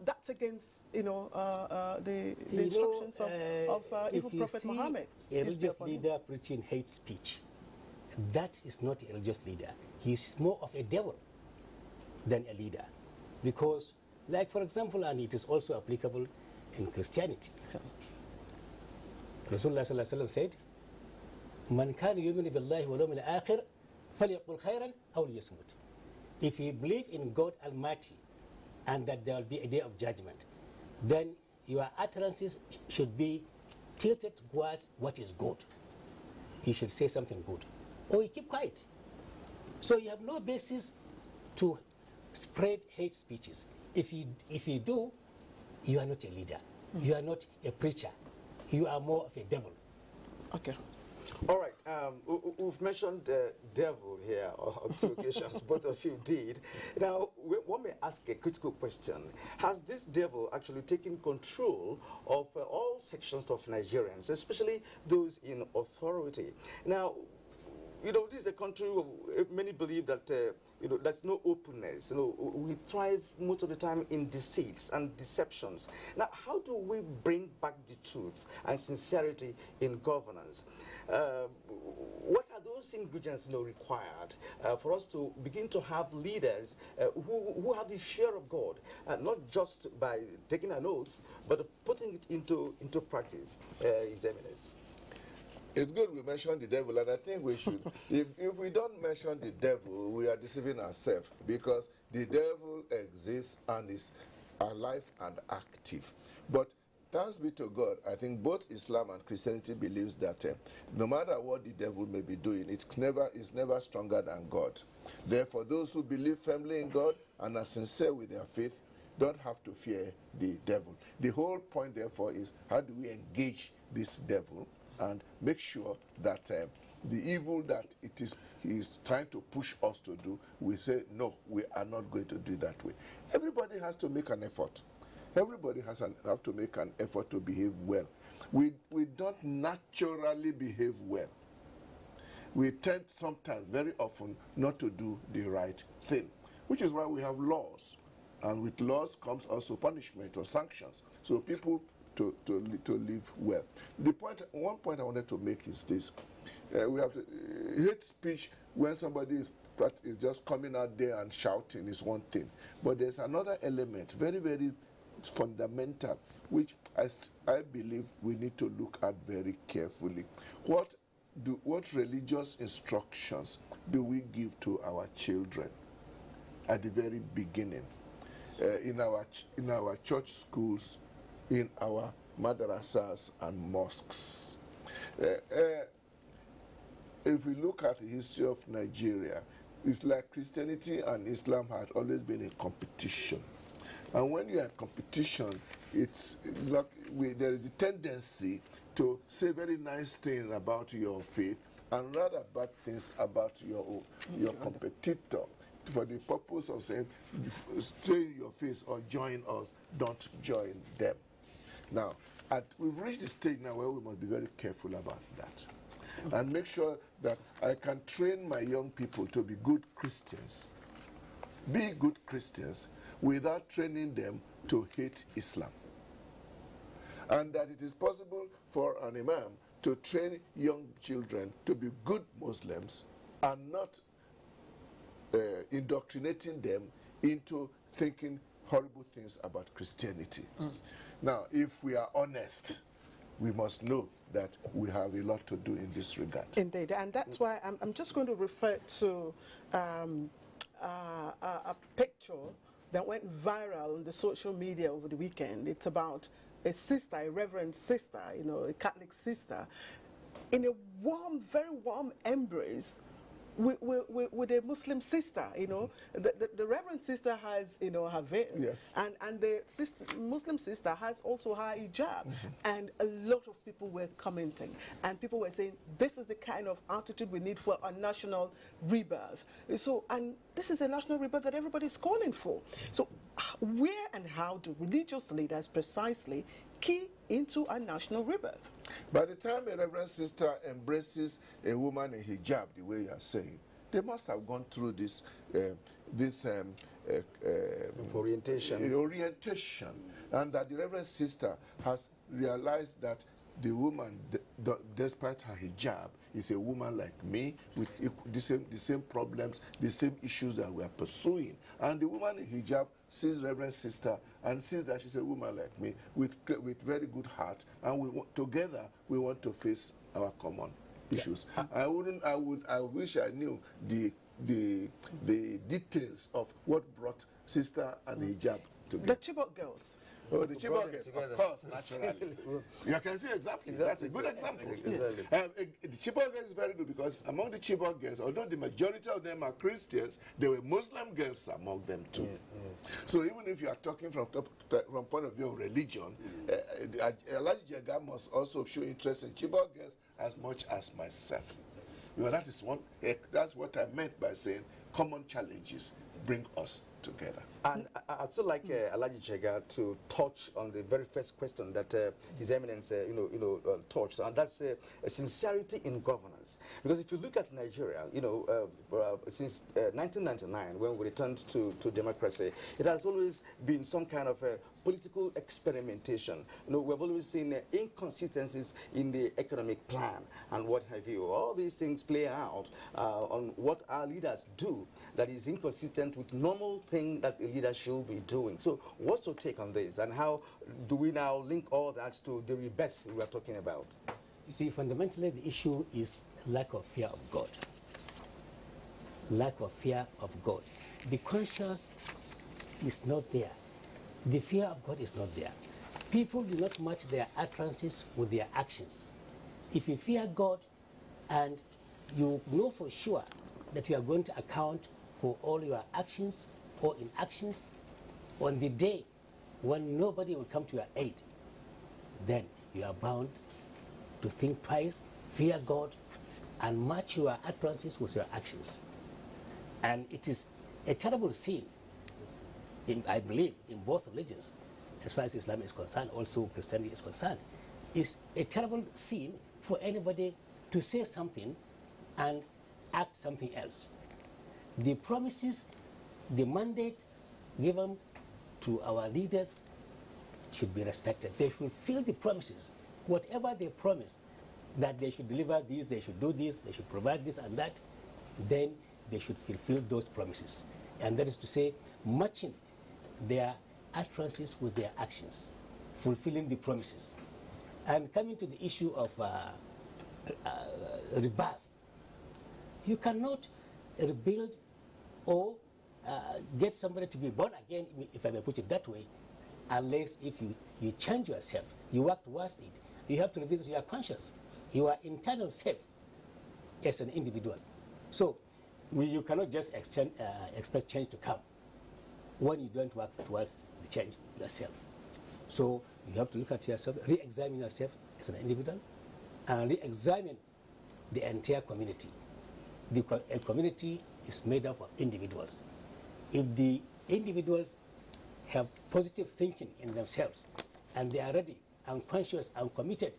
that's against the instructions of evil Prophet Muhammad. A religious leader preaching hate speech, that is not a religious leader. He is more of a devil than a leader, because, like for example, and it is also applicable in Christianity. Rasulullah sallallahu alaihi wasallam said, "Man kana yu'minu billahi wal yawmil akhir, falyaqul khayran aw liyasmut." If you believe in God Almighty and that there will be a day of judgment, then your utterances should be tilted towards what is good. You should say something good, or you keep quiet. So you have no basis to spread hate speeches. If you do, you are not a leader. You are not a preacher. You are more of a devil. Okay. All right. We've mentioned the devil here on two occasions. Both of you did. Now, one may ask a critical question. Has this devil actually taken control of all sections of Nigerians, especially those in authority? Now, this is a country where many believe that, there's no openness. We thrive most of the time in deceits and deceptions. Now, how do we bring back the truth and sincerity in governance? What are those ingredients required for us to begin to have leaders who have the fear of God, not just by taking an oath, but putting it into practice, His Eminence? It's good we mentioned the devil, and I think we should. If we don't mention the devil, we are deceiving ourselves, because the devil exists and is alive and active. But thanks be to God, I think both Islam and Christianity believes that no matter what the devil may be doing, it's never stronger than God. Therefore, those who believe firmly in God and are sincere with their faith don't have to fear the devil. The whole point, therefore, is how do we engage this devil and make sure that the evil that he is trying to push us to do, we say, no, we are not going to do that way. Everybody has to make an effort. Everybody have to make an effort to behave well. We don't naturally behave well. We tend sometimes, very often, not to do the right thing, which is why we have laws. And with laws comes also punishment or sanctions. So people to live well. One point I wanted to make is this. We have to hate speech when somebody is just coming out there and shouting is one thing. But there's another element, very, very fundamental, which I believe we need to look at very carefully. What religious instructions do we give to our children at the very beginning? In our church schools, in our madrasas and mosques. If we look at the history of Nigeria, it's like Christianity and Islam had always been in competition. And when you are in competition, it's like there is a tendency to say very nice things about your faith and rather bad things about your competitor, for the purpose of saying, stay in your face or join us, don't join them. Now, we've reached the stage now where we must be very careful about that and make sure that I can train my young people to be good Christians. Be good Christians without training them to hate Islam. And that it is possible for an imam to train young children to be good Muslims and not indoctrinating them into thinking horrible things about Christianity. Now, if we are honest, we must know that we have a lot to do in this regard. Indeed, and that's why I'm just going to refer to a picture that went viral on the social media over the weekend. It's about a sister, a reverend sister, a Catholic sister, in a warm, very warm embrace with a Muslim sister, you know. The Reverend sister has, you know, her veil, Yes. and the Muslim sister has also her hijab, and a lot of people were commenting, and people were saying this is the kind of attitude we need for a national rebirth. So, and this is a national rebirth that everybody's calling for. So, where and how do religious leaders precisely key into a national rebirth? By the time a Reverend sister embraces a woman in hijab, the way you are saying, they must have gone through this orientation, and that the Reverend sister has realized that the woman, despite her hijab, is a woman like me with the same problems, the same issues that we are pursuing. And the woman in hijab sees Reverend sister and sees that she's a woman like me with very good heart, and together we want to face our common issues. I wish I knew the details of what brought sister and hijab together. The Chibok girls. Oh, the Chibok girls, of course, naturally. You can see exactly. That's a good example. Exactly. The Chibok girls is very good because among the Chibok girls, although the majority of them are Christians, there were Muslim girls among them too. So even if you are talking from point of view of religion, Elijah Jega must also show interest in Chibok girls as much as myself. Well, that's what I meant by saying common challenges bring us together. And I'd also like Elijah Jega to touch on the very first question that His Eminence, touched, and that's sincerity in governance. Because if you look at Nigeria, since 1999, when we returned to democracy, it has always been some kind of political experimentation. We've always seen inconsistencies in the economic plan and what have you. All these things play out on what our leaders do that is inconsistent with normal thing that a leader should be doing. So what's your take on this, and how do we now link all that to the rebirth we are talking about? You see, fundamentally the issue is lack of fear of God. Lack of fear of God. The conscience is not there. The fear of God is not there. People do not match their utterances with their actions. If you fear God and you know for sure that you are going to account for all your actions or inactions on the day when nobody will come to your aid, then you are bound to think twice, fear God, and match your utterances with your actions. And it is a terrible sin, I believe, in both religions, as far as Islam is concerned, also Christianity is concerned. It's a terrible sin for anybody to say something and act something else. The promises, the mandate given to our leaders should be respected. They should fulfill the promises. Whatever they promise, that they should deliver this, they should do this, they should provide this and that, then they should fulfill those promises. And that is to say, matching their utterances with their actions, fulfilling the promises. And coming to the issue of rebirth, you cannot rebuild or get somebody to be born again, if I may put it that way, unless if you change yourself, you work towards it. You have to revisit your conscience, your internal self as an individual. So you cannot just expect change to come when you don't work towards the change yourself. So you have to look at yourself, re-examine yourself as an individual, and re-examine the entire community. A community is made up of individuals. If the individuals have positive thinking in themselves, and they are ready and conscious and committed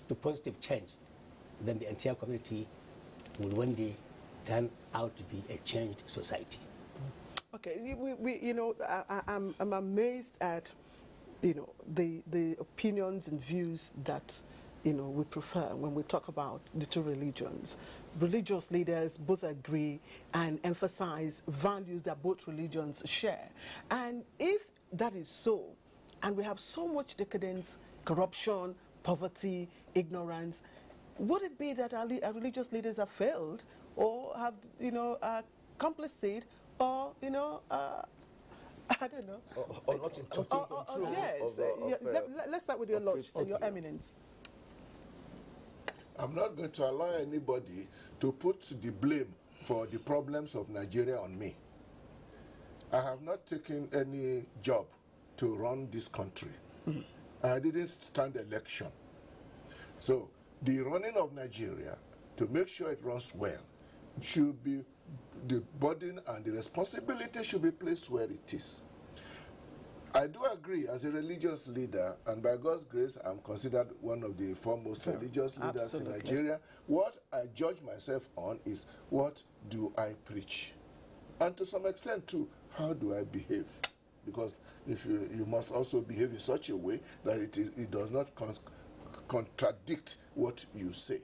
to positive change, then the entire community will one day turn out to be a changed society. Okay, I'm amazed at, the opinions and views that, we prefer when we talk about the two religions. Religious leaders both agree and emphasize values that both religions share. And if that is so, and we have so much decadence, corruption, poverty, ignorance, would it be that our religious leaders have failed or have, complicit or, I don't know. Or not in total control. Yes. Let's start with your Lord, your Eminence. I'm not going to allow anybody to put the blame for the problems of Nigeria on me. I have not taken any job to run this country. I didn't stand election. So the running of Nigeria, to make sure it runs well, should be, the burden and the responsibility should be placed where it is. I do agree, as a religious leader, and by God's grace, I'm considered one of the foremost religious leaders in Nigeria. What I judge myself on is, what do I preach? And to some extent, too, how do I behave? Because if you must also behave in such a way that it does not contradict what you say.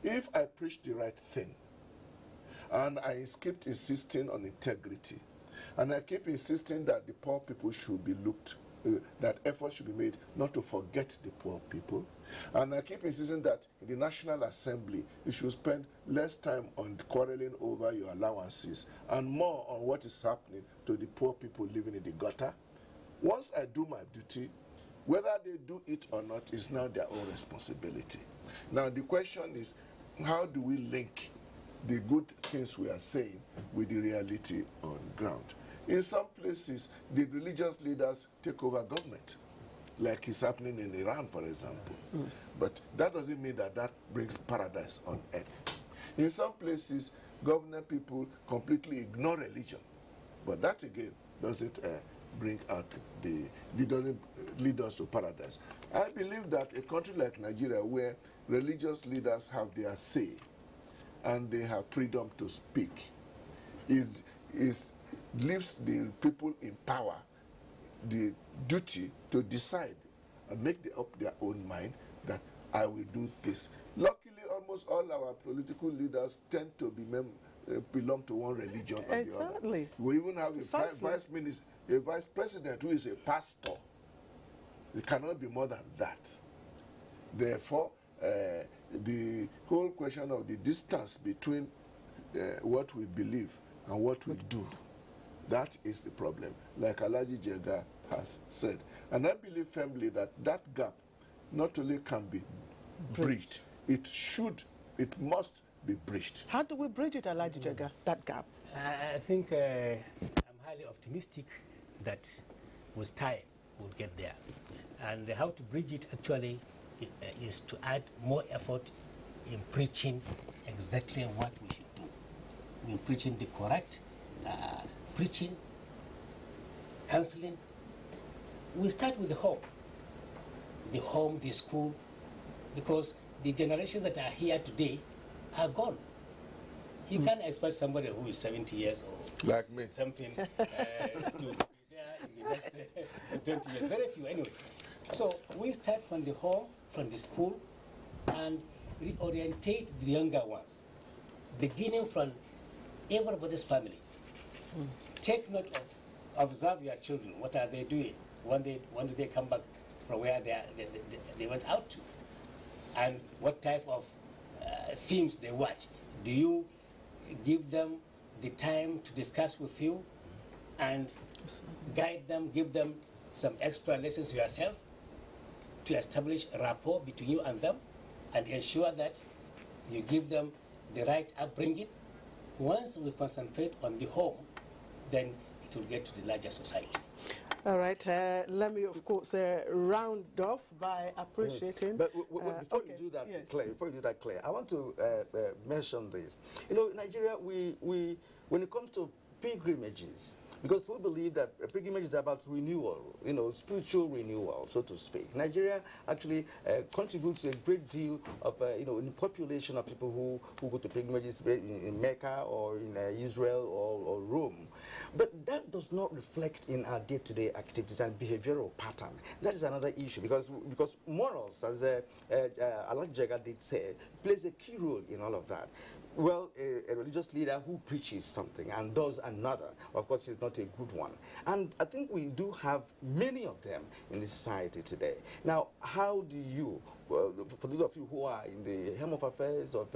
If I preach the right thing, and I keep insisting on integrity, and I keep insisting that the poor people should be looked, that effort should be made not to forget the poor people, and I keep insisting that in the National Assembly you should spend less time on quarreling over your allowances and more on what is happening to the poor people living in the gutter. Once I do my duty, whether they do it or not is now their own responsibility. Now the question is, how do we link the good things we are saying with the reality on ground? In some places, the religious leaders take over government, like is happening in Iran, for example. But that doesn't mean that that brings paradise on earth. In some places, government people completely ignore religion. But that, again, doesn't bring out doesn't lead us to paradise. I believe that a country like Nigeria, where religious leaders have their say and they have freedom to speak, leaves the people in power the duty to decide and make up their own mind that I will do this. Luckily, almost all our political leaders tend to belong to one religion or the other. We even have a vice president who is a pastor. It cannot be more than that. Therefore, the whole question of the distance between what we believe and what we do, that is the problem, like Alhaji Jega has said. And I believe firmly that that gap not only can be bridged, it must be bridged. How do we bridge it, Alhaji Jega, that gap? I think I'm highly optimistic that with time we'll get there. And how to bridge it actually is to add more effort in preaching exactly what we should do. We're preaching the correct preaching, counseling. We start with the home, the school, because the generations that are here today are gone. You can't expect somebody who is 70 years old, like me, something to be there in the next 20 years. Very few, anyway. So we start from the home, from the school, and reorientate the younger ones, beginning from everybody's family. Take note of, observe your children. What are they doing? When do they come back from where they went out to? And what type of themes they watch? Do you give them the time to discuss with you and guide them, give them some extra lessons yourself to establish a rapport between you and them and ensure that you give them the right upbringing? Once we concentrate on the home, then it will get to the larger society. All right, let me, of course, round off by appreciating... But before you do that, Claire, I want to mention this. You know, in Nigeria, when it comes to pilgrimages, because we believe that a pilgrimage is about renewal, you know, spiritual renewal, so to speak. Nigeria actually contributes a great deal of, you know, in the population of people who go to pilgrimages in Mecca or in Israel or Rome. But that does not reflect in our day-to-day activities and behavioral pattern. That is another issue, because morals, as Alhaji Jega did say, plays a key role in all of that. Well, a religious leader who preaches something and does another, of course, is not a good one. And I think we do have many of them in the society today. Now, how do you, well, for those of you who are in the helm of affairs of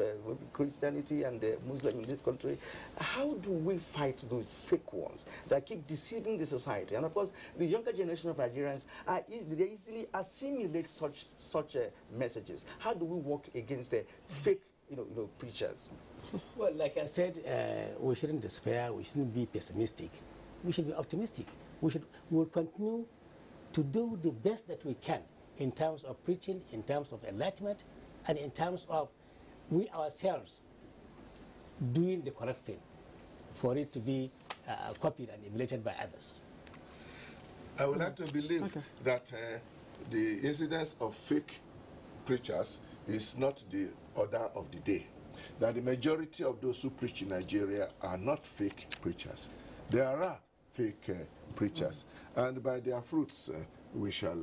Christianity and Muslim in this country, how do we fight those fake ones that keep deceiving the society? And of course, the younger generation of Nigerians they easily assimilate such messages. How do we work against the fake, preachers? Well, like I said, we shouldn't despair. We shouldn't be pessimistic. We should be optimistic. We will continue to do the best that we can in terms of preaching, in terms of enlightenment, and in terms of we ourselves doing the correct thing for it to be copied and emulated by others. I would like to believe that the incidence of fake preachers is not the order of the day. That the majority of those who preach in Nigeria are not fake preachers. There are fake preachers, and by their fruits we shall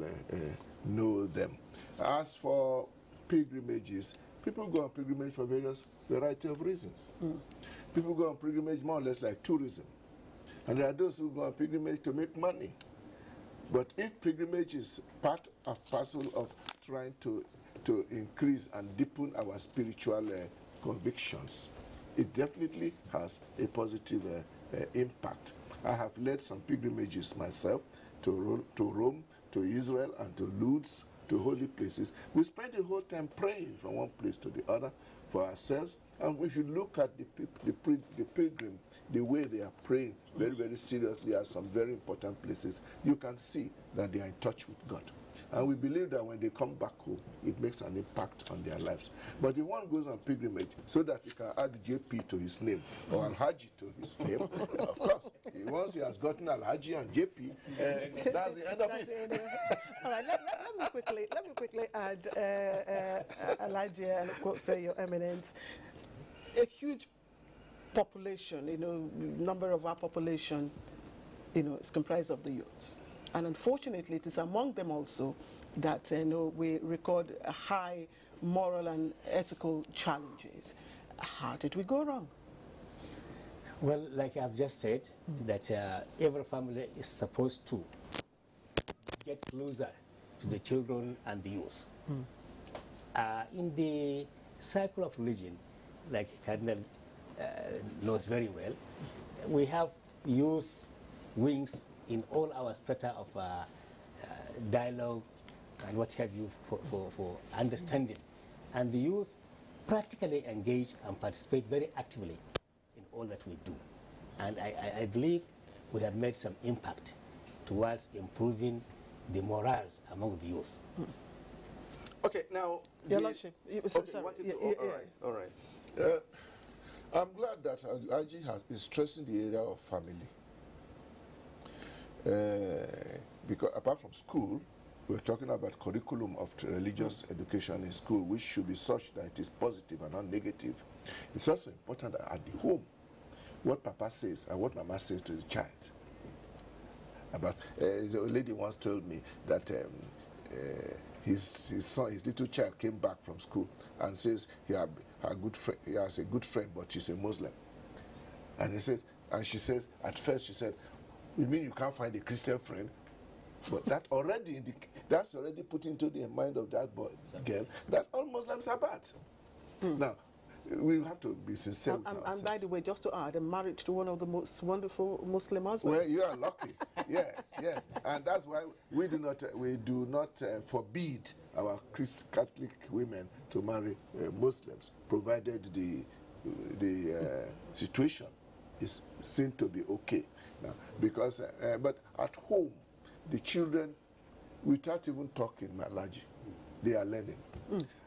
know them. As for pilgrimages, people go on pilgrimage for variety of reasons. People go on pilgrimage more or less like tourism, and there are those who go on pilgrimage to make money. But if pilgrimage is part and parcel of trying to increase and deepen our spiritual convictions, it definitely has a positive impact. I have led some pilgrimages myself to Rome, to Israel, and to Lourdes, to holy places. We spend the whole time praying from one place to the other for ourselves. And if you look at the pilgrim, the way they are praying very, very seriously at some very important places, you can see that they are in touch with God. And we believe that when they come back home, it makes an impact on their lives. But if one goes on pilgrimage so that he can add JP to his name or Alhaji to his name, of course, once he has gotten Alhaji and JP, that's the end of it. All right, let me quickly add Alhaji and of course Your Eminence. A huge population, number of our population, is comprised of the youths. And unfortunately, it is among them also that we record high moral and ethical challenges. How did we go wrong? Well, like I've just said, that every family is supposed to get closer to the children and the youth. In the cycle of religion, like Cardinal knows very well, we have youth wings in all our strata of dialogue and what have you for understanding. And the youth practically engage and participate very actively in all that we do. And I believe we have made some impact towards improving the morals among the youth. Okay, now... All right. I'm glad that Aji is stressing the area of family. Because apart from school, we're talking about curriculum of religious education in school, which should be such that it is positive and not negative. It's also important that at the home, what Papa says and what Mama says to the child. About the lady once told me that his little child came back from school and says he has a good friend, but she's a Muslim. And she says, at first she said, "You mean you can't find a Christian friend?" But that's already put into the mind of that girl that all Muslims are bad. Now, we have to be sincere with ourselves. And by the way, just to add, I'm married to one of the most wonderful Muslim husbands. Well, you are lucky. Yes. And that's why we do not forbid our Catholic women to marry Muslims, provided the situation is seen to be okay. Now, because, but at home, the children, without even talking Malaji, they are learning.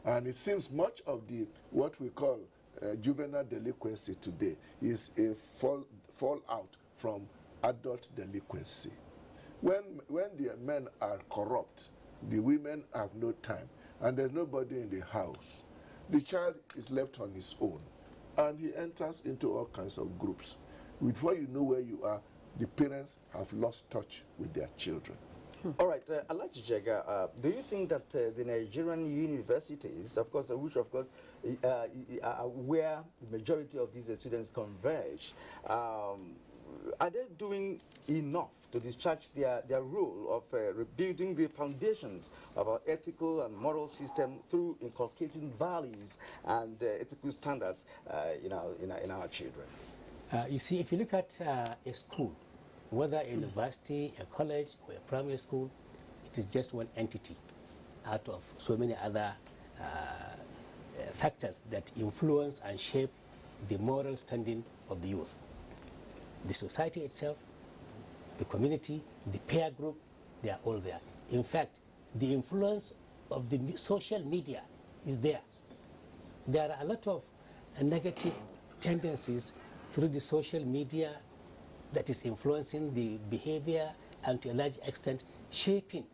And it seems much of what we call juvenile delinquency today is a fallout from adult delinquency. When the men are corrupt, the women have no time, and there's nobody in the house, the child is left on his own, and he enters into all kinds of groups. Before you know where you are, the parents have lost touch with their children. All right, Alhaji Jega, do you think that the Nigerian universities, of course, which of course are where the majority of these students converge, are they doing enough to discharge their role of rebuilding the foundations of our ethical and moral system through inculcating values and ethical standards in our children? You see, if you look at a school, whether a university, a college, or a primary school, it is just one entity out of so many other factors that influence and shape the moral standing of the youth. The society itself, the community, the peer group, they are all there. In fact, the influence of the social media is there. There are a lot of negative tendencies through the social media that is influencing the behavior and to a large extent shaping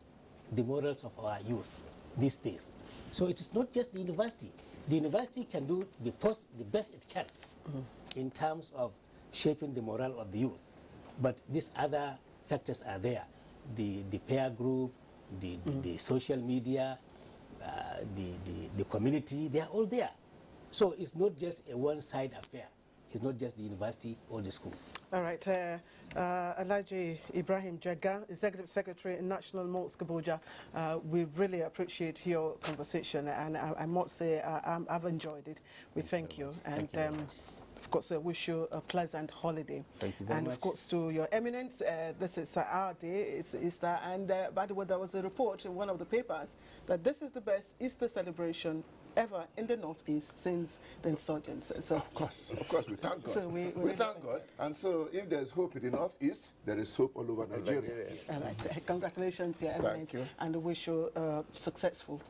the morals of our youth these days. So it is not just the university. The university can do the best it can in terms of shaping the morale of the youth. But these other factors are there. The peer group, the social media, the community, they are all there. So it's not just a one-side affair. It's not just the university or the school. All right. Alhaji Ibrahim Jaga, Executive Secretary in National Mosque Abuja, we really appreciate your conversation, and I must say I've enjoyed it. We thank you. And of course, I wish you a pleasant holiday. Thank you very much. And of course, to your eminence, this is our day, it's Easter, and by the way, there was a report in one of the papers that this is the best Easter celebration ever in the Northeast since the insurgents. So of course, we thank God. So we thank God. And so if there's hope in the Northeast, there is hope all over Nigeria. All right. Congratulations, your eminence, and I wish you successful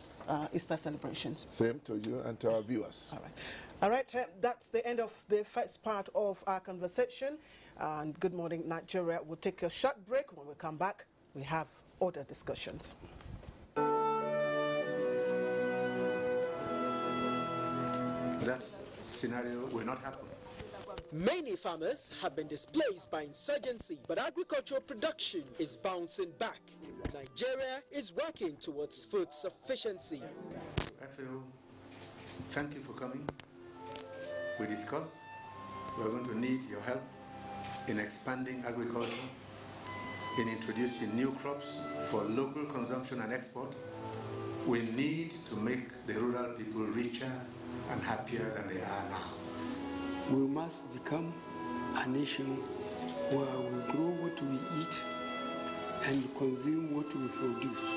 Easter celebrations. Same to you and to our viewers. All right. All right, that's the end of the first part of our conversation. And Good Morning Nigeria. We'll take a short break. When we come back, we have other discussions. That scenario will not happen. Many farmers have been displaced by insurgency, but agricultural production is bouncing back. Nigeria is working towards food sufficiency. FAO, thank you for coming. We discussed we're going to need your help in expanding agriculture, in introducing new crops for local consumption and export. We need to make the rural people richer and happier than they are now. We must become a nation where we grow what we eat and consume what we produce.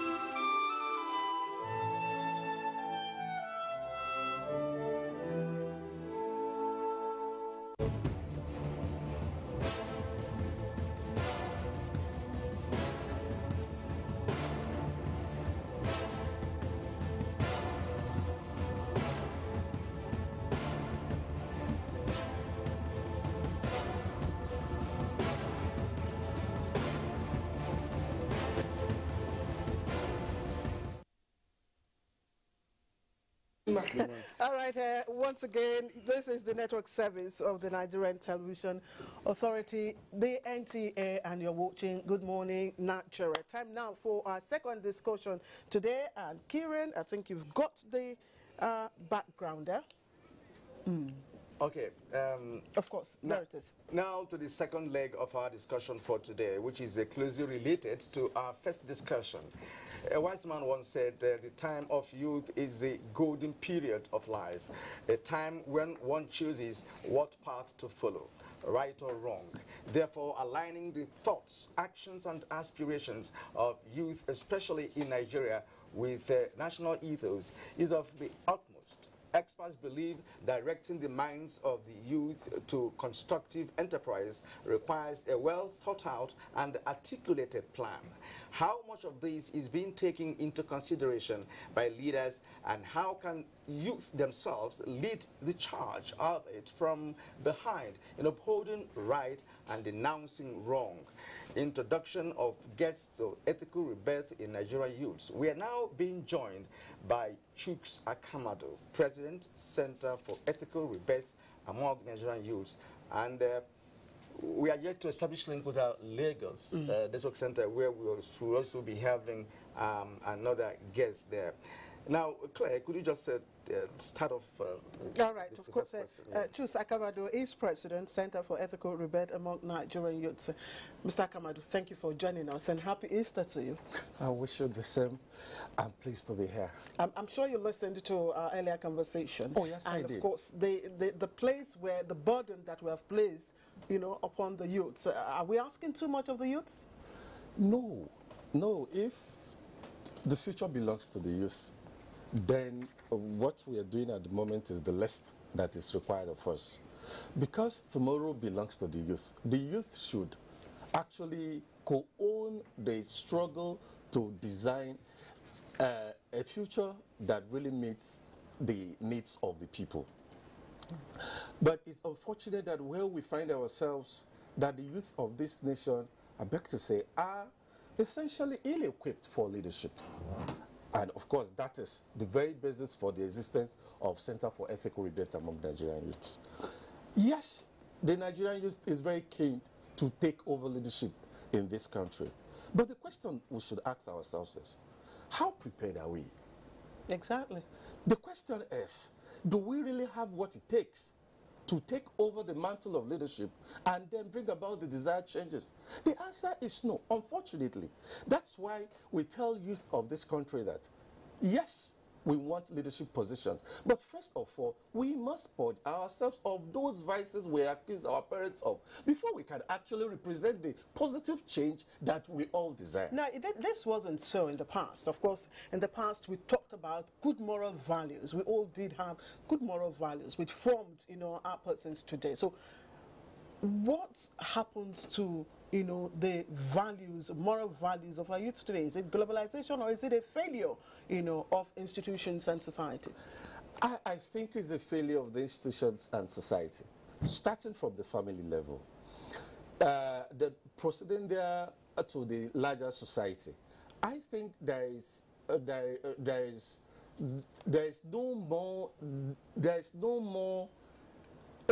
All right, once again, this is the network service of the Nigerian Television Authority, the NTA, and you're watching Good Morning Nigeria. Time now for our second discussion today. And Kieran, I think you've got the background there. Okay. Of course, there it is. Now to the second leg of our discussion for today, which is closely related to our first discussion. A wise man once said, the time of youth is the golden period of life, a time when one chooses what path to follow, right or wrong. Therefore, aligning the thoughts, actions, and aspirations of youth, especially in Nigeria, with national ethos is of the utmost. Experts believe directing the minds of the youth to constructive enterprise requires a well thought out and articulated plan. How much of this is being taken into consideration by leaders, and how can youth themselves lead the charge, albeit from behind, in upholding right and denouncing wrong? Introduction of guests of ethical rebirth in Nigerian youths. We are now being joined by Chuks Akamado, President, Center for Ethical Rebirth among Nigerian youths, and we are yet to establish link with our Lagos Network Center, where we will also be having another guest there. Now, Claire, could you just start off. All right, of course. Chus Akamadu is President, Center for Ethical Rebirth among Nigerian Youths. Mr. Akamadu, thank you for joining us and happy Easter to you. I wish you the same. I'm pleased to be here. I'm sure you listened to our earlier conversation. Oh, yes, I did. And of course, the place where the burden that we have placed, upon the youths, are we asking too much of the youths? No. If the future belongs to the youth, then what we are doing at the moment is the least that is required of us. Because tomorrow belongs to the youth. The youth should actually co-own the struggle to design a future that really meets the needs of the people. But it's unfortunate that where we find ourselves, that the youth of this nation, I beg to say, are essentially ill-equipped for leadership. And of course, that is the very basis for the existence of Center for Ethical Rebirth among Nigerian youths. Yes, the Nigerian youth is very keen to take over leadership in this country. But the question we should ask ourselves is, how prepared are we? Exactly. The question is, do we really have what it takes to take over the mantle of leadership and then bring about the desired changes? The answer is no, unfortunately. That's why we tell youth of this country that, yes, we want leadership positions, but first of all, we must purge ourselves of those vices we accuse our parents of before we can actually represent the positive change that we all desire. Now, this wasn't so in the past. Of course, in the past, we talked about good moral values. We all did have good moral values, which formed, our persons today. So what happens to the values, moral values of our youth today? Is it globalization or is it a failure, of institutions and society? I think it's a failure of the institutions and society, starting from the family level. Proceeding there to the larger society. I think there is no more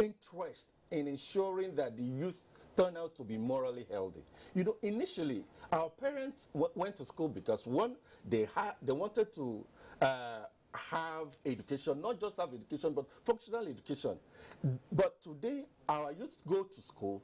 interest in ensuring that the youth turn out to be morally healthy. Initially, our parents went to school because, one, they wanted to have education, not just have education, but functional education. But today, our youth go to school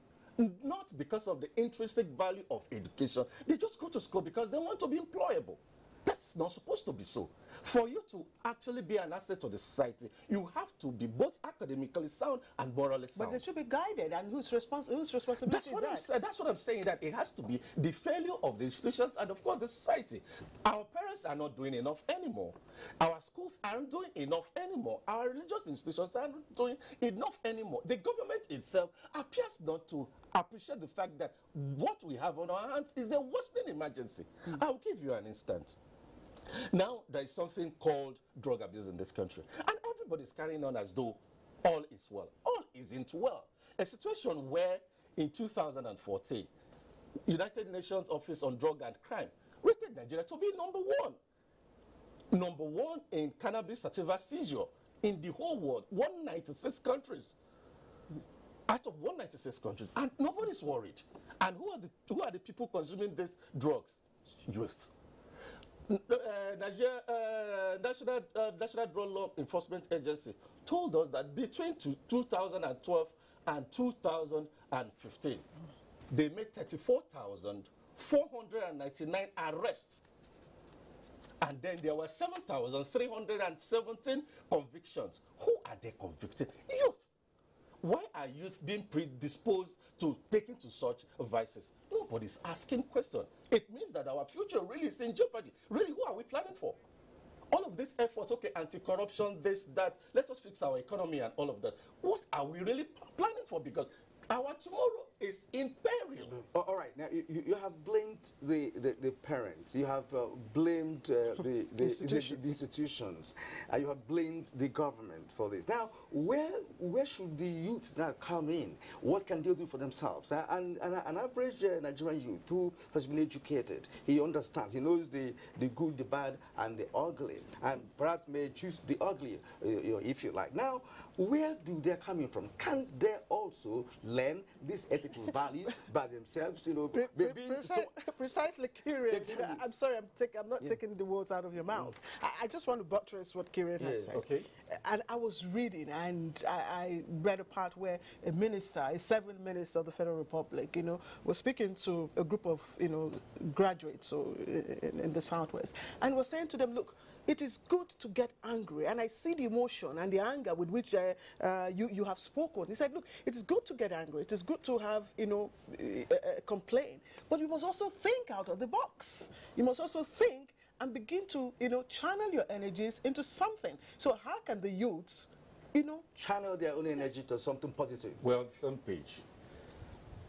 not because of the intrinsic value of education. They just go to school because they want to be employable. That's not supposed to be so. For you to actually be an asset to the society, you have to be both academically sound and morally sound. But they should be guided, and whose responsibility is that? That's what I'm saying, that it has to be the failure of the institutions and, of course, the society. Our parents are not doing enough anymore. Our schools aren't doing enough anymore. Our religious institutions aren't doing enough anymore. The government itself appears not to appreciate the fact that what we have on our hands is a worsening emergency. I'll give you an instance. Now, there is something called drug abuse in this country, and everybody's carrying on as though all is well. All isn't well. A situation where, in 2014, United Nations Office on Drug and Crime rated Nigeria to be number one in cannabis sativa seizure in the whole world, 196 countries. Out of 196 countries, and nobody's worried. And who are the people consuming these drugs? Youth. National Drug Law Enforcement Agency told us that between 2012 and 2015, they made 34,499 arrests. And then there were 7,317 convictions. Who are they convicted? Youth. Why are youth being predisposed to taking to such vices? Nobody's asking questions. It means that our future really is in jeopardy. Really, who are we planning for? All of these efforts, okay, anti-corruption, this, that, let us fix our economy and all of that. What are we really planning for? Because our tomorrow is in peril. All right, now you have blamed the parents, you have blamed the institutions, and you have blamed the government for this. Now, where should the youth now come in? What can they do for themselves? And an average Nigerian youth who has been educated, he understands, he knows the good, the bad, and the ugly, and perhaps may choose the ugly, if you like. Now, where do they come in from? Can they also learn these ethical values by themselves, you know, precisely, Kieran. Exactly. I'm sorry, I'm not taking the words out of your mouth. I just want to buttress what Kieran has said. Okay. And I was reading, and I read a part where a minister, a 7th minister of the Federal Republic, you know, was speaking to a group of, you know, graduates in the Southwest, and was saying to them, look, it is good to get angry, and I see the emotion and the anger with which you have spoken. He said, look, it is good to get angry. It is good to have, you know, complain. But you must also think out of the box. You must also think and begin to, you know, channel your energies into something. So how can the youths, you know, channel their own energy to something positive? Well, same page.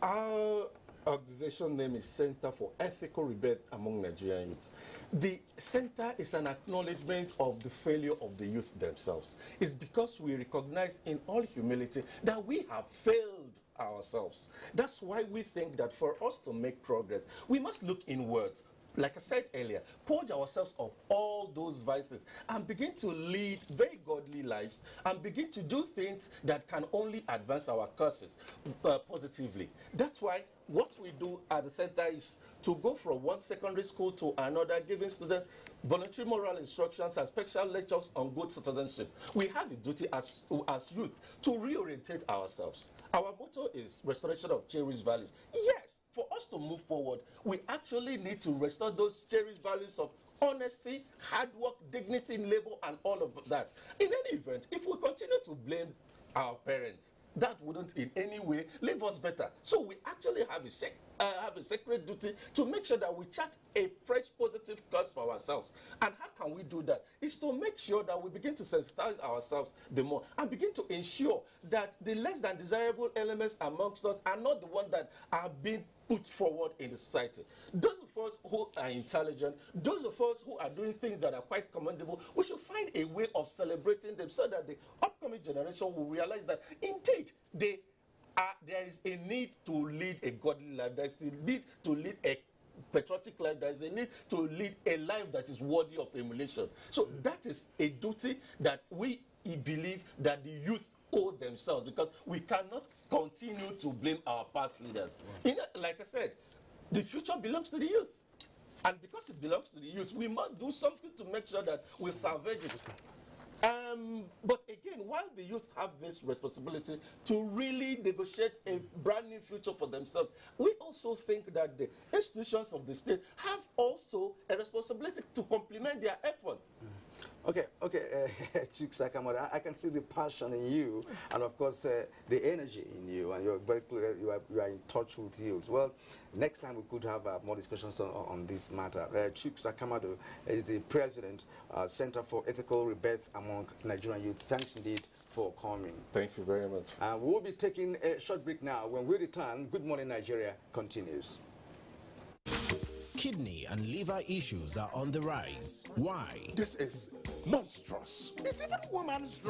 Our organization name is Center for Ethical Rebirth Among Nigerian Youth. The center is an acknowledgement of the failure of the youth themselves. It's because we recognize in all humility that we have failed ourselves. That's why we think that for us to make progress, we must look inwards. Like I said earlier, purge ourselves of all those vices and begin to lead very godly lives and begin to do things that can only advance our causes positively. That's why what we do at the center is to go from one secondary school to another, giving students voluntary moral instructions and special lectures on good citizenship. We have a duty as youth to reorientate ourselves. Our motto is restoration of cherished values. Yes, for us to move forward, we actually need to restore those cherished values of honesty, hard work, dignity in labor, and all of that. In any event, if we continue to blame our parents, that wouldn't in any way leave us better. So we actually have a sacred duty to make sure that we chart a fresh positive course for ourselves. And how can we do that? It's to make sure that we begin to sensitize ourselves the more and begin to ensure that the less than desirable elements amongst us are not the ones that are being put forward in the society. Those of us who are intelligent, those of us who are doing things that are quite commendable, we should find a way of celebrating them so that the upcoming generation will realize that indeed there is a need to lead a godly life. There is a need to lead a patriotic life. There is a need to lead a life that is worthy of emulation. So that is a duty that we believe that the youth owe themselves, because we cannot continue to blame our past leaders. Like I said, the future belongs to the youth. And because it belongs to the youth, we must do something to make sure that we salvage it. But again, while the youth have this responsibility to really negotiate a brand new future for themselves, we also think that the institutions of the state have also a responsibility to complement their effort. Okay, Chief Sakamoto, I can see the passion in you, and of course the energy in you, and you're very clear, you are in touch with youth. Well, next time we could have more discussions on this matter. Chief Sakamoto is the president, Center for Ethical Rebirth Among Nigerian Youth. Thanks indeed for coming. Thank you very much. We'll be taking a short break now. When we return, Good Morning Nigeria continues. Kidney and liver issues are on the rise. Why? This is monstrous. It's even woman's.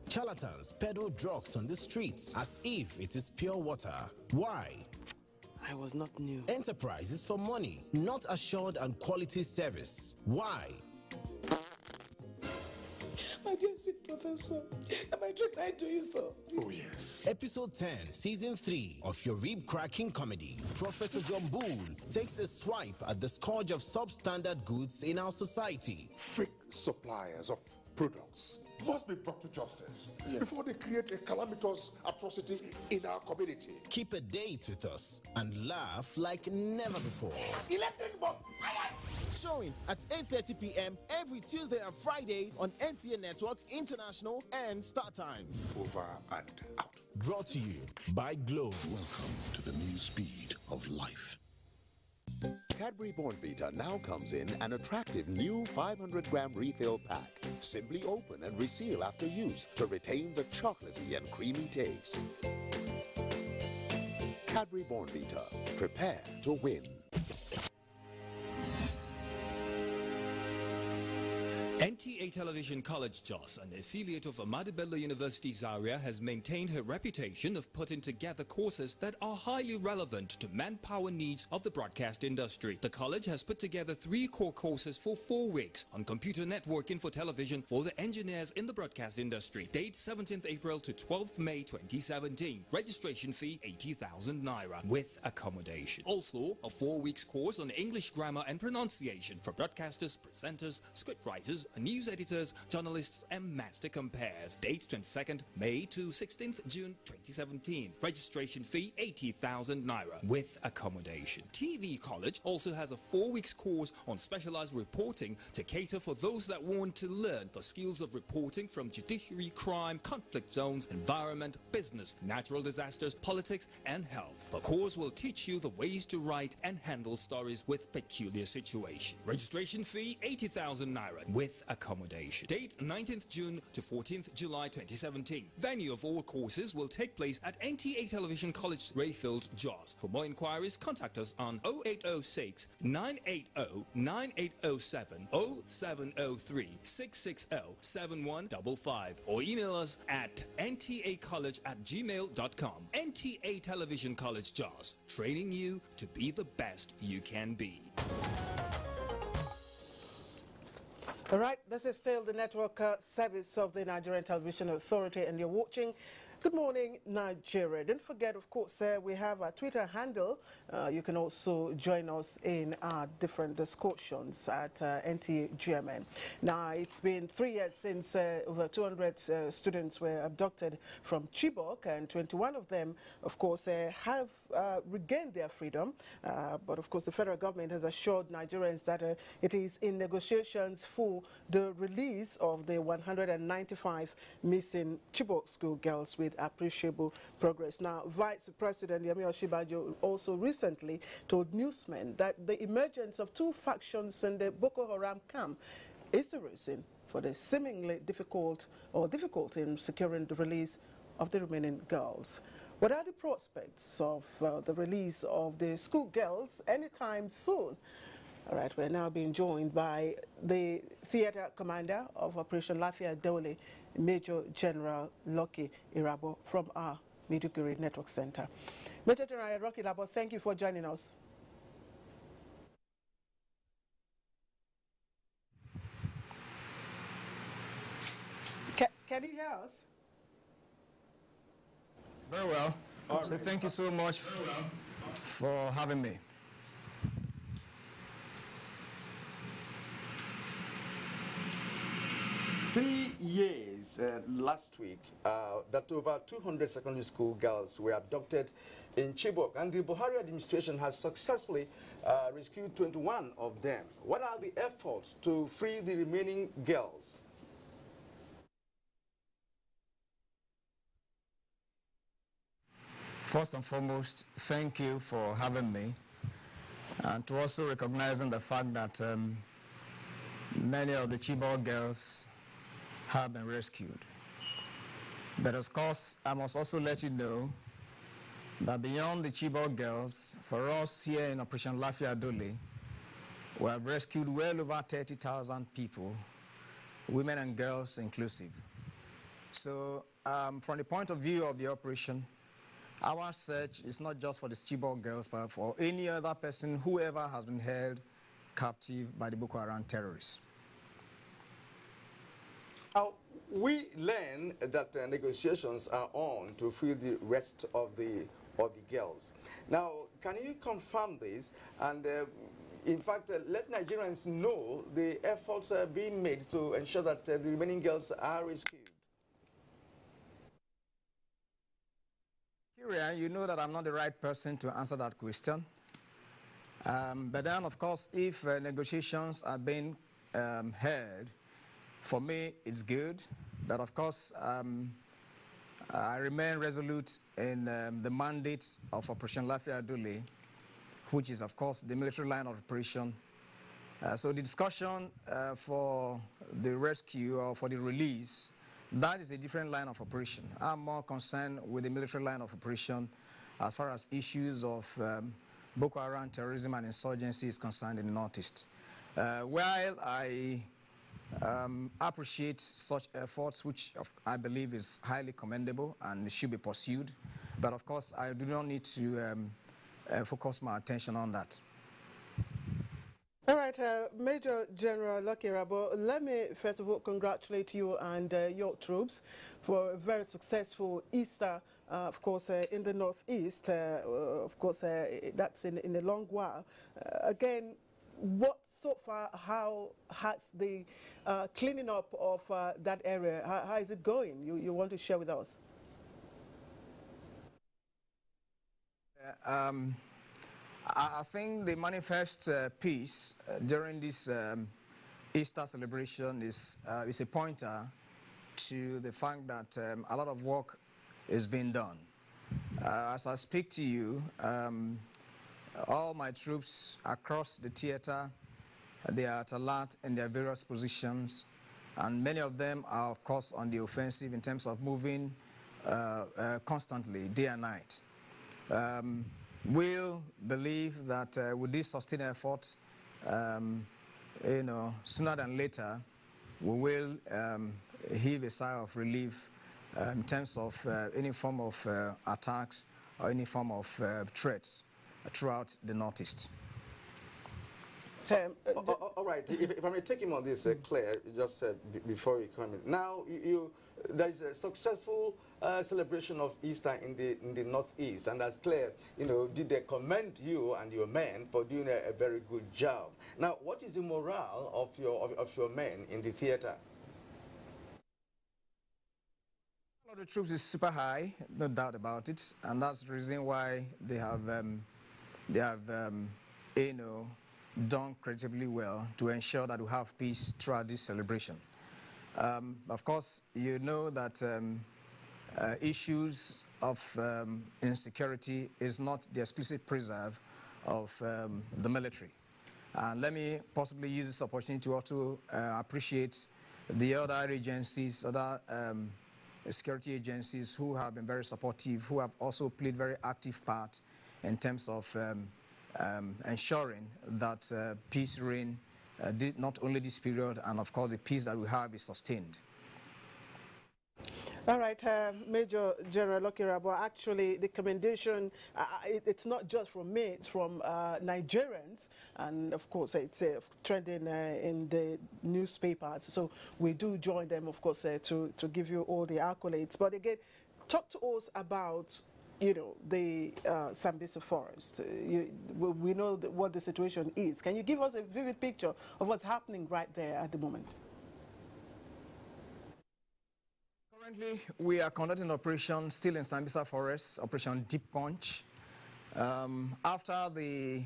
Charlatans peddle drugs on the streets as if it is pure water. Why? I was not new. Enterprise is for money, not assured and quality service. Why? My dear sweet professor, am I trying to you so? Oh, yes. Episode 10, Season 3 of your rib-cracking comedy. Professor John Bull takes a swipe at the scourge of substandard goods in our society. Fake suppliers of products must be brought to justice before they create a calamitous atrocity in our community. Keep a date with us and laugh like never before. Electric bomb! Showing at 8:30 p.m. every Tuesday and Friday on NTA Network International and Star Times. Over and out. Brought to you by Glow. Welcome to the new speed of life. Cadbury Bournvita now comes in an attractive new 500-gram refill pack. Simply open and reseal after use to retain the chocolatey and creamy taste. Cadbury Bournvita. Prepare to win. NTA Television College Jos, an affiliate of Ahmadu Bello University Zaria, has maintained her reputation of putting together courses that are highly relevant to manpower needs of the broadcast industry. The college has put together 3 core courses for 4 weeks on computer networking for television for the engineers in the broadcast industry. Date 17th April to 12th May 2017. Registration fee 80,000 naira with accommodation. Also, a 4 weeks course on English grammar and pronunciation for broadcasters, presenters, scriptwriters, news editors, journalists, and master compares. Date 22nd May to 16th June 2017. Registration fee 80,000 naira with accommodation. TV College also has a 4 weeks course on specialized reporting to cater for those that want to learn the skills of reporting from judiciary, crime, conflict zones, environment, business, natural disasters, politics, and health. The course will teach you the ways to write and handle stories with peculiar situations. Registration fee 80,000 naira with accommodation. Date 19th June to 14th July 2017. Venue of all courses will take place at NTA Television College, Rayfield, Jos. For more inquiries, contact us on 0806 980 9807 0703 660 7155 or email us at ntacollege@gmail.com. NTA Television College, Jos, training you to be the best you can be. All right, this is still the network service of the Nigerian Television Authority, and you're watching Good Morning Nigeria. Don't forget, of course, we have a Twitter handle. You can also join us in our different discussions at NTGMN. Now, it's been 3 years since over 200 students were abducted from Chibok, and 21 of them, of course, have regained their freedom. But, of course, the federal government has assured Nigerians that it is in negotiations for the release of the 195 missing Chibok school girls with appreciable progress. Now, Vice President Yemi Osinbajo also recently told newsmen that the emergence of 2 factions in the Boko Haram camp is the reason for the seemingly difficulty in securing the release of the remaining girls. What are the prospects of the release of the schoolgirls anytime soon? All right, we're now being joined by the theater commander of Operation Lafia Dole, Major General Lucky Irabo from our Maiduguri Network Center. Major General Lucky Irabo, thank you for joining us. Can you hear us? Very well. So thank you so much for having me. Three years last week that over 200 secondary school girls were abducted in Chibok, and the Buhari administration has successfully rescued 21 of them. What are the efforts to free the remaining girls? First and foremost, thank you for having me, and to also recognizing the fact that many of the Chibok girls have been rescued. But of course, I must also let you know that beyond the Chibok girls, for us here in Operation Lafia Dole, we have rescued well over 30,000 people, women and girls inclusive. So from the point of view of the operation, our search is not just for the Chibok girls, but for any other person, whoever has been held captive by the Boko Haram terrorists. We learn that negotiations are on to free the rest of the girls. Now, can you confirm this? And in fact, let Nigerians know the efforts are being made to ensure that the remaining girls are rescued. Kyria, you know that I'm not the right person to answer that question. But then, of course, if negotiations are being held, for me, it's good. But of course, I remain resolute in the mandate of Operation Lafia Dole, which is, of course, the military line of operation. So the discussion for the rescue or for the release, that is a different line of operation. I'm more concerned with the military line of operation as far as issues of Boko Haram terrorism and insurgency is concerned in the Northeast. While I appreciate such efforts, which I believe is highly commendable and should be pursued. But of course, I do not need to focus my attention on that. All right, Major General Lucky Rabo, let me first of all congratulate you and your troops for a very successful Easter, of course, in the Northeast. Of course, that's in a long while. Again, what so far, how has the cleaning up of that area, how is it going? You want to share with us? I think the manifest peace during this Easter celebration is a pointer to the fact that a lot of work is being done. As I speak to you, all my troops across the theater, they are at alert in their various positions, and many of them are, of course, on the offensive in terms of moving constantly, day and night. We'll believe that with this sustained effort, sooner than later, we will heave a sigh of relief in terms of any form of attacks or any form of threats throughout the Northeast. All right, if I may take him on this, Claire, just before you come in. Now, there is a successful celebration of Easter in the Northeast, and as Claire, did they commend you and your men for doing a very good job. Now, what is the morale of your men in the theater? The troops is super high, no doubt about it, and that's the reason why they have done creditably well to ensure that we have peace throughout this celebration. Of course, you know that issues of insecurity is not the exclusive preserve of the military. And let me possibly use this opportunity to also appreciate the other agencies, other security agencies who have been very supportive, who have also played very active part in terms of ensuring that peace reign not only this period, and of course the peace that we have is sustained. All right, Major General Lucky Rabo, actually the commendation, it's not just from me, it's from Nigerians, and of course it's trending in the newspapers, so we do join them, of course, to give you all the accolades. But again, talk to us about the Sambisa forest. We know what the situation is. Can you give us a vivid picture of what's happening right there at the moment? Currently, we are conducting operation still in Sambisa forest, Operation Deep Punch. After the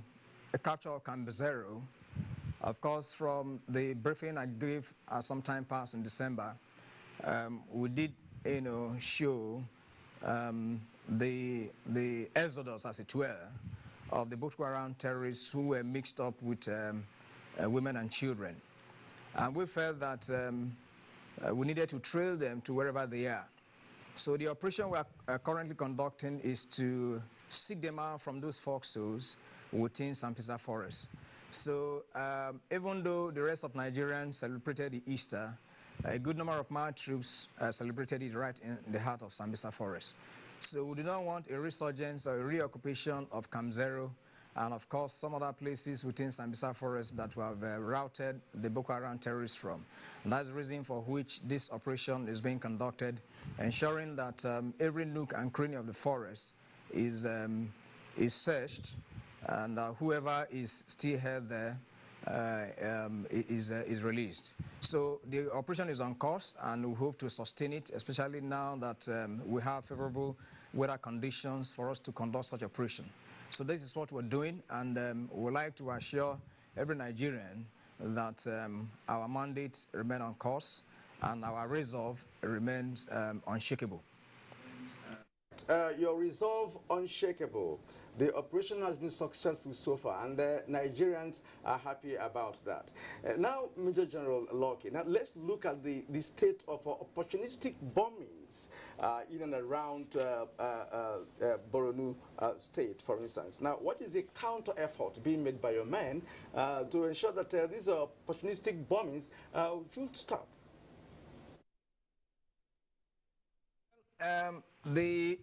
capture of Cambazero, of course, from the briefing I gave some time past in December, we did, show the exodus, as it were, of the Boko Haram terrorists who were mixed up with women and children. And we felt that we needed to trail them to wherever they are. So the operation we are currently conducting is to seek them out from those foxholes within Sambisa forest. So even though the rest of Nigerians celebrated the Easter, a good number of my troops celebrated it right in the heart of Sambisa forest. So we do not want a resurgence or a reoccupation of Cambazero and, of course, some other places within Sambisa forest that we have routed the Boko Haram terrorists from. And that's the reason for which this operation is being conducted, ensuring that every nook and cranny of the forest is searched, and whoever is still held there is released. So the operation is on course, and we hope to sustain it, especially now that we have favorable weather conditions for us to conduct such operation. So this is what we're doing, and we'd like to assure every Nigerian that our mandate remains on course and our resolve remains unshakable. Lieutenant, your resolve unshakable. The operation has been successful so far, and the Nigerians are happy about that. Now, Major General Loki, now let's look at the state of opportunistic bombings in and around Borno State, for instance. Now, what is the counter effort being made by your men to ensure that these opportunistic bombings should stop? The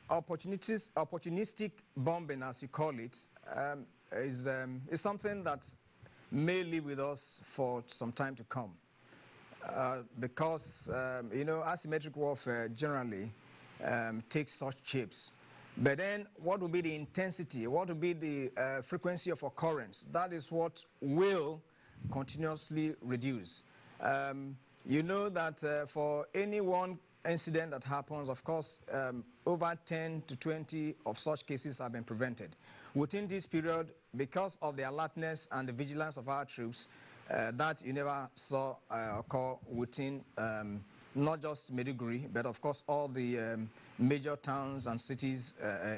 opportunistic bombing, as you call it, is something that may live with us for some time to come. Because, you know, asymmetric warfare generally takes such shapes. But then what will be the intensity? What will be the frequency of occurrence? That is what will continuously reduce. You know that for any one incident that happens, of course, over 10 to 20 of such cases have been prevented. Within this period, because of the alertness and the vigilance of our troops, that you never saw occur within not just Maiduguri, but of course all the major towns and cities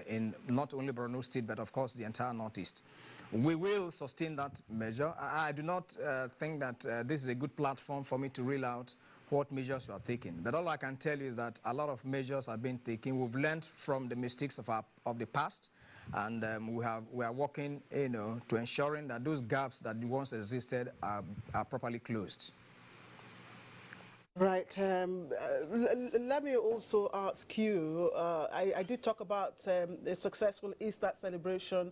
in not only Borno State, but of course the entire Northeast. We will sustain that measure. I do not think that this is a good platform for me to reel out what measures we are taking. But all I can tell you is that a lot of measures have been taken. We've learned from the mistakes of the past, and we are working, you know, to ensuring that those gaps that once existed are properly closed. Right. Let me also ask you, I did talk about the successful Easter celebration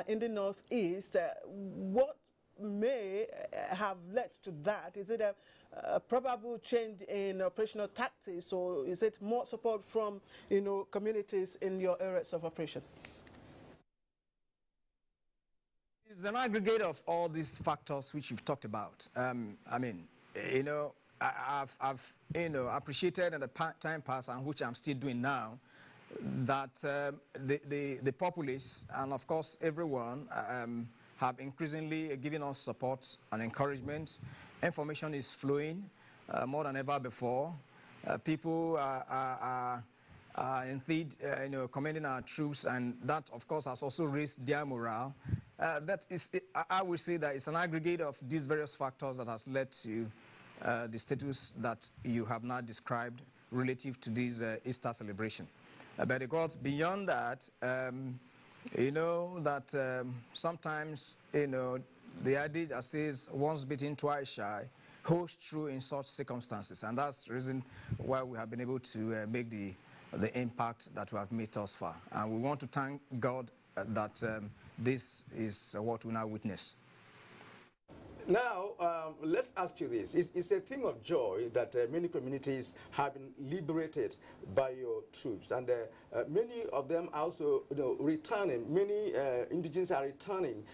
in the Northeast. What may have led to that? Is it a probable change in operational tactics, or is it more support from, you know, communities in your areas of operation? It's an aggregate of all these factors which you've talked about. I mean, you know, I've you know, appreciated in the time past, and which I'm still doing now, that the populace and of course everyone have increasingly given us support and encouragement. Information is flowing more than ever before. People are indeed, you know, commending our troops, and that of course has also raised their morale. That is, I would say that it's an aggregate of these various factors that has led to the status that you have now described relative to this Easter celebration. But it goes beyond that. You know that sometimes, you know, the idea that says once bitten, twice shy holds true in such circumstances, and that's the reason why we have been able to make the impact that we have made thus far. And we want to thank God that this is what we now witness. Now, let's ask you this. It's a thing of joy that many communities have been liberated by your troops, and many of them also, you know, returning. Many indigenous are returning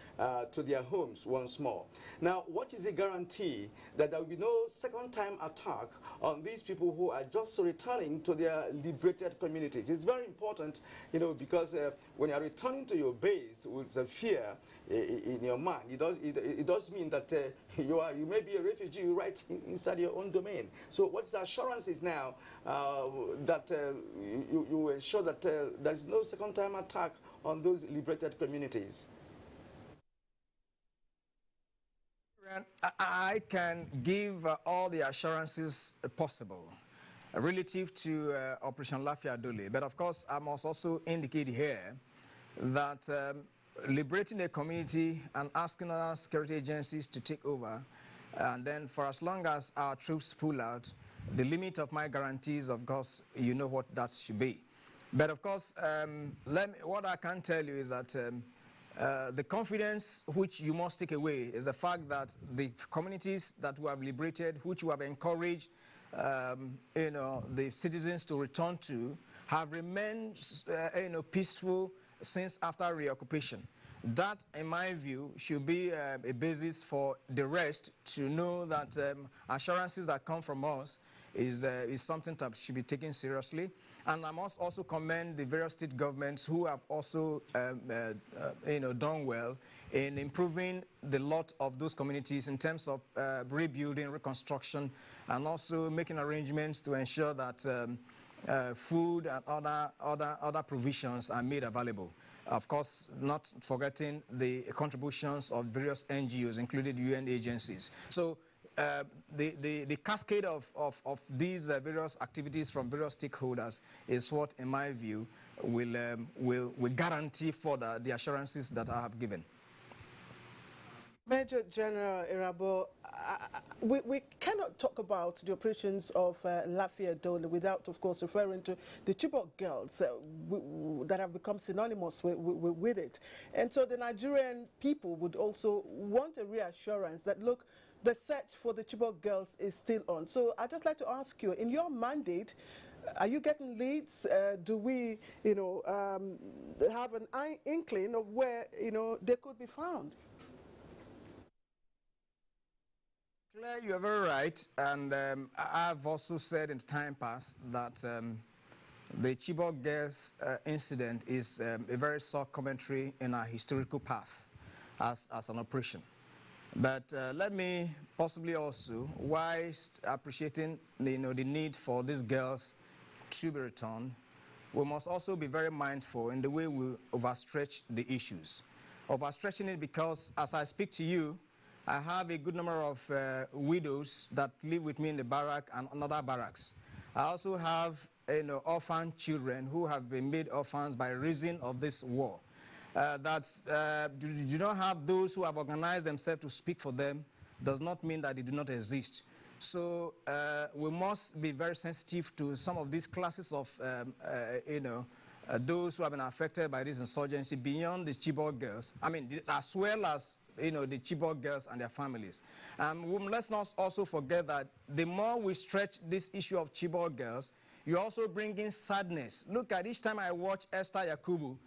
to their homes once more. Now, what is the guarantee that there will be no second-time attack on these people who are just returning to their liberated communities? It's very important, you know, because when you are returning to your base with the fear in your mind, it does mean that you may be a refugee right inside your own domain. So what's the assurances now that you ensure that there is no second-time attack on those liberated communities? I can give all the assurances possible relative to Operation Lafia Dole, but of course I must also indicate here that liberating a community and asking other security agencies to take over, and then for as long as our troops pull out, the limit of my guarantees, of course, you know what that should be. But of course, what I can tell you is that the confidence which you must take away is the fact that the communities that we have liberated, which we have encouraged, you know, the citizens to return to, have remained, you know, peaceful since after reoccupation. That, in my view, should be a basis for the rest to know that assurances that come from us is something that should be taken seriously. And I must also commend the various state governments who have also you know, done well in improving the lot of those communities in terms of rebuilding, reconstruction, and also making arrangements to ensure that food and other provisions are made available. Of course, not forgetting the contributions of various NGOs, including UN agencies. So the cascade of these various activities from various stakeholders is what, in my view, will guarantee further the assurances that I have given. Major General Irabo, we cannot talk about the operations of Lafia Dole without, of course, referring to the Chibok girls that have become synonymous with it. And so the Nigerian people would also want a reassurance that, look, the search for the Chibok girls is still on. So I'd just like to ask you, in your mandate, are you getting leads? Do we, have an inkling of where, they could be found? Claire, you are very right, and I've also said in time past that the Chibok girls incident is a very soft commentary in our historical path as an operation. But let me possibly also, whilst appreciating the need for these girls to be returned, we must also be very mindful in the way we overstretch the issues. Overstretching it because, as I speak to you, I have a good number of widows that live with me in the barrack and another barracks. I also have orphan children who have been made orphans by reason of this war. Do not have those who have organized themselves to speak for them does not mean that they do not exist. So we must be very sensitive to some of these classes of those who have been affected by this insurgency beyond the Chibok girls, as well as the Chibok girls and their families. Let's not also forget that the more we stretch this issue of Chibok girls, you also bring in sadness. Look at each time I watch Esther Yakubu,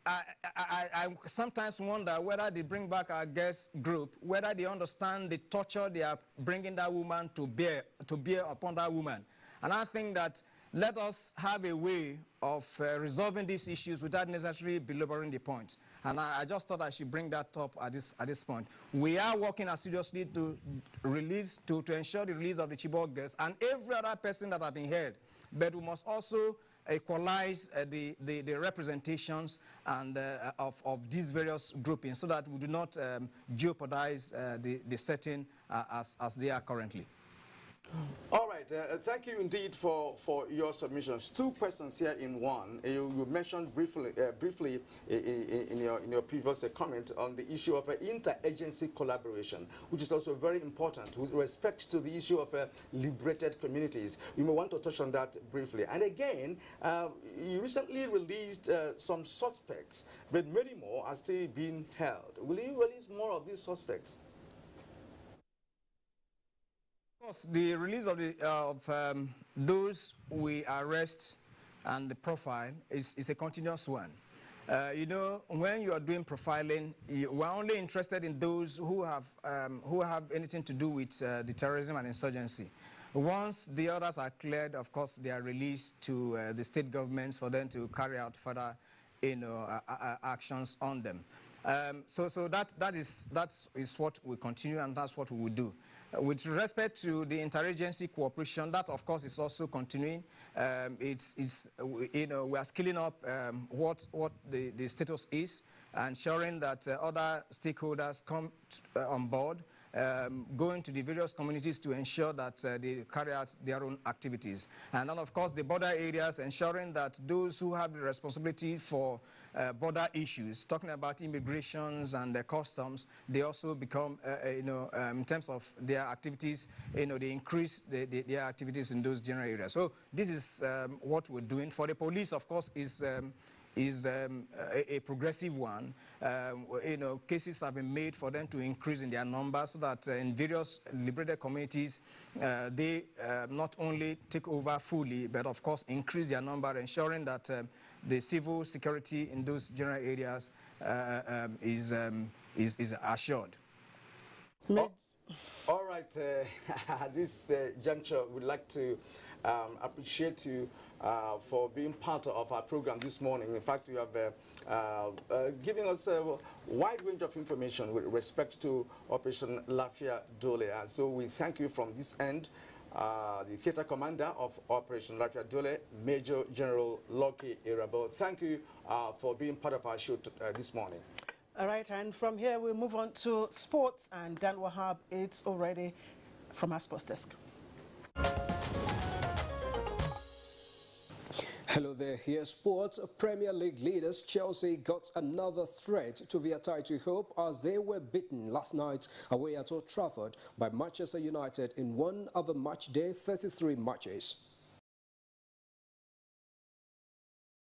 I sometimes wonder whether they bring back our girls group, whether they understand the torture they are bringing that woman to bear upon that woman. And I think that let us have a way of resolving these issues without necessarily belaboring the point. And I just thought I should bring that up at this point. We are working assiduously to ensure the release of the Chibok girls and every other person that have been held. But we must also equalize the representations and of these various groupings so that we do not jeopardize the setting as they are currently. All right, thank you indeed for your submissions. Two questions here in one. You mentioned briefly in your previous comment on the issue of interagency collaboration, which is also very important with respect to the issue of liberated communities. You may want to touch on that briefly. And again, you recently released some suspects, but many more are still being held. Will you release more of these suspects? The release of those we arrest and the profile is a continuous one. When you are doing profiling, we're only interested in those who have anything to do with the terrorism and insurgency. Once the others are cleared, of course, they are released to the state governments for them to carry out further actions on them. So that is what we continue, and that's what we will do. With respect to the interagency cooperation, that of course is also continuing. We are scaling up what the status is, ensuring that other stakeholders come on board, going to the various communities to ensure that they carry out their own activities. And then, of course, the border areas, ensuring that those who have the responsibility for border issues, talking about immigrations and customs, they also become, in terms of their activities, they increase their activities in those general areas. So this is what we're doing. For the police, of course, is a progressive one. Cases have been made for them to increase in their numbers so that in various liberated communities, they not only take over fully, but of course increase their number, ensuring that the civil security in those general areas is assured. All right, at this juncture, we'd like to appreciate you for being part of our program this morning. In fact, you have given us a wide range of information with respect to Operation Lafia Dole. So we thank you from this end. the theater commander of Operation Lafia Dole, Major General Lucky Irabo. Thank you for being part of our show this morning. All right, and from here we'll move on to sports, and Dan Wahab is already from our sports desk. Hello there, here sports. Premier League leaders Chelsea got another threat to their title hope as they were beaten last night away at Old Trafford by Manchester United in one of the match day 33 matches.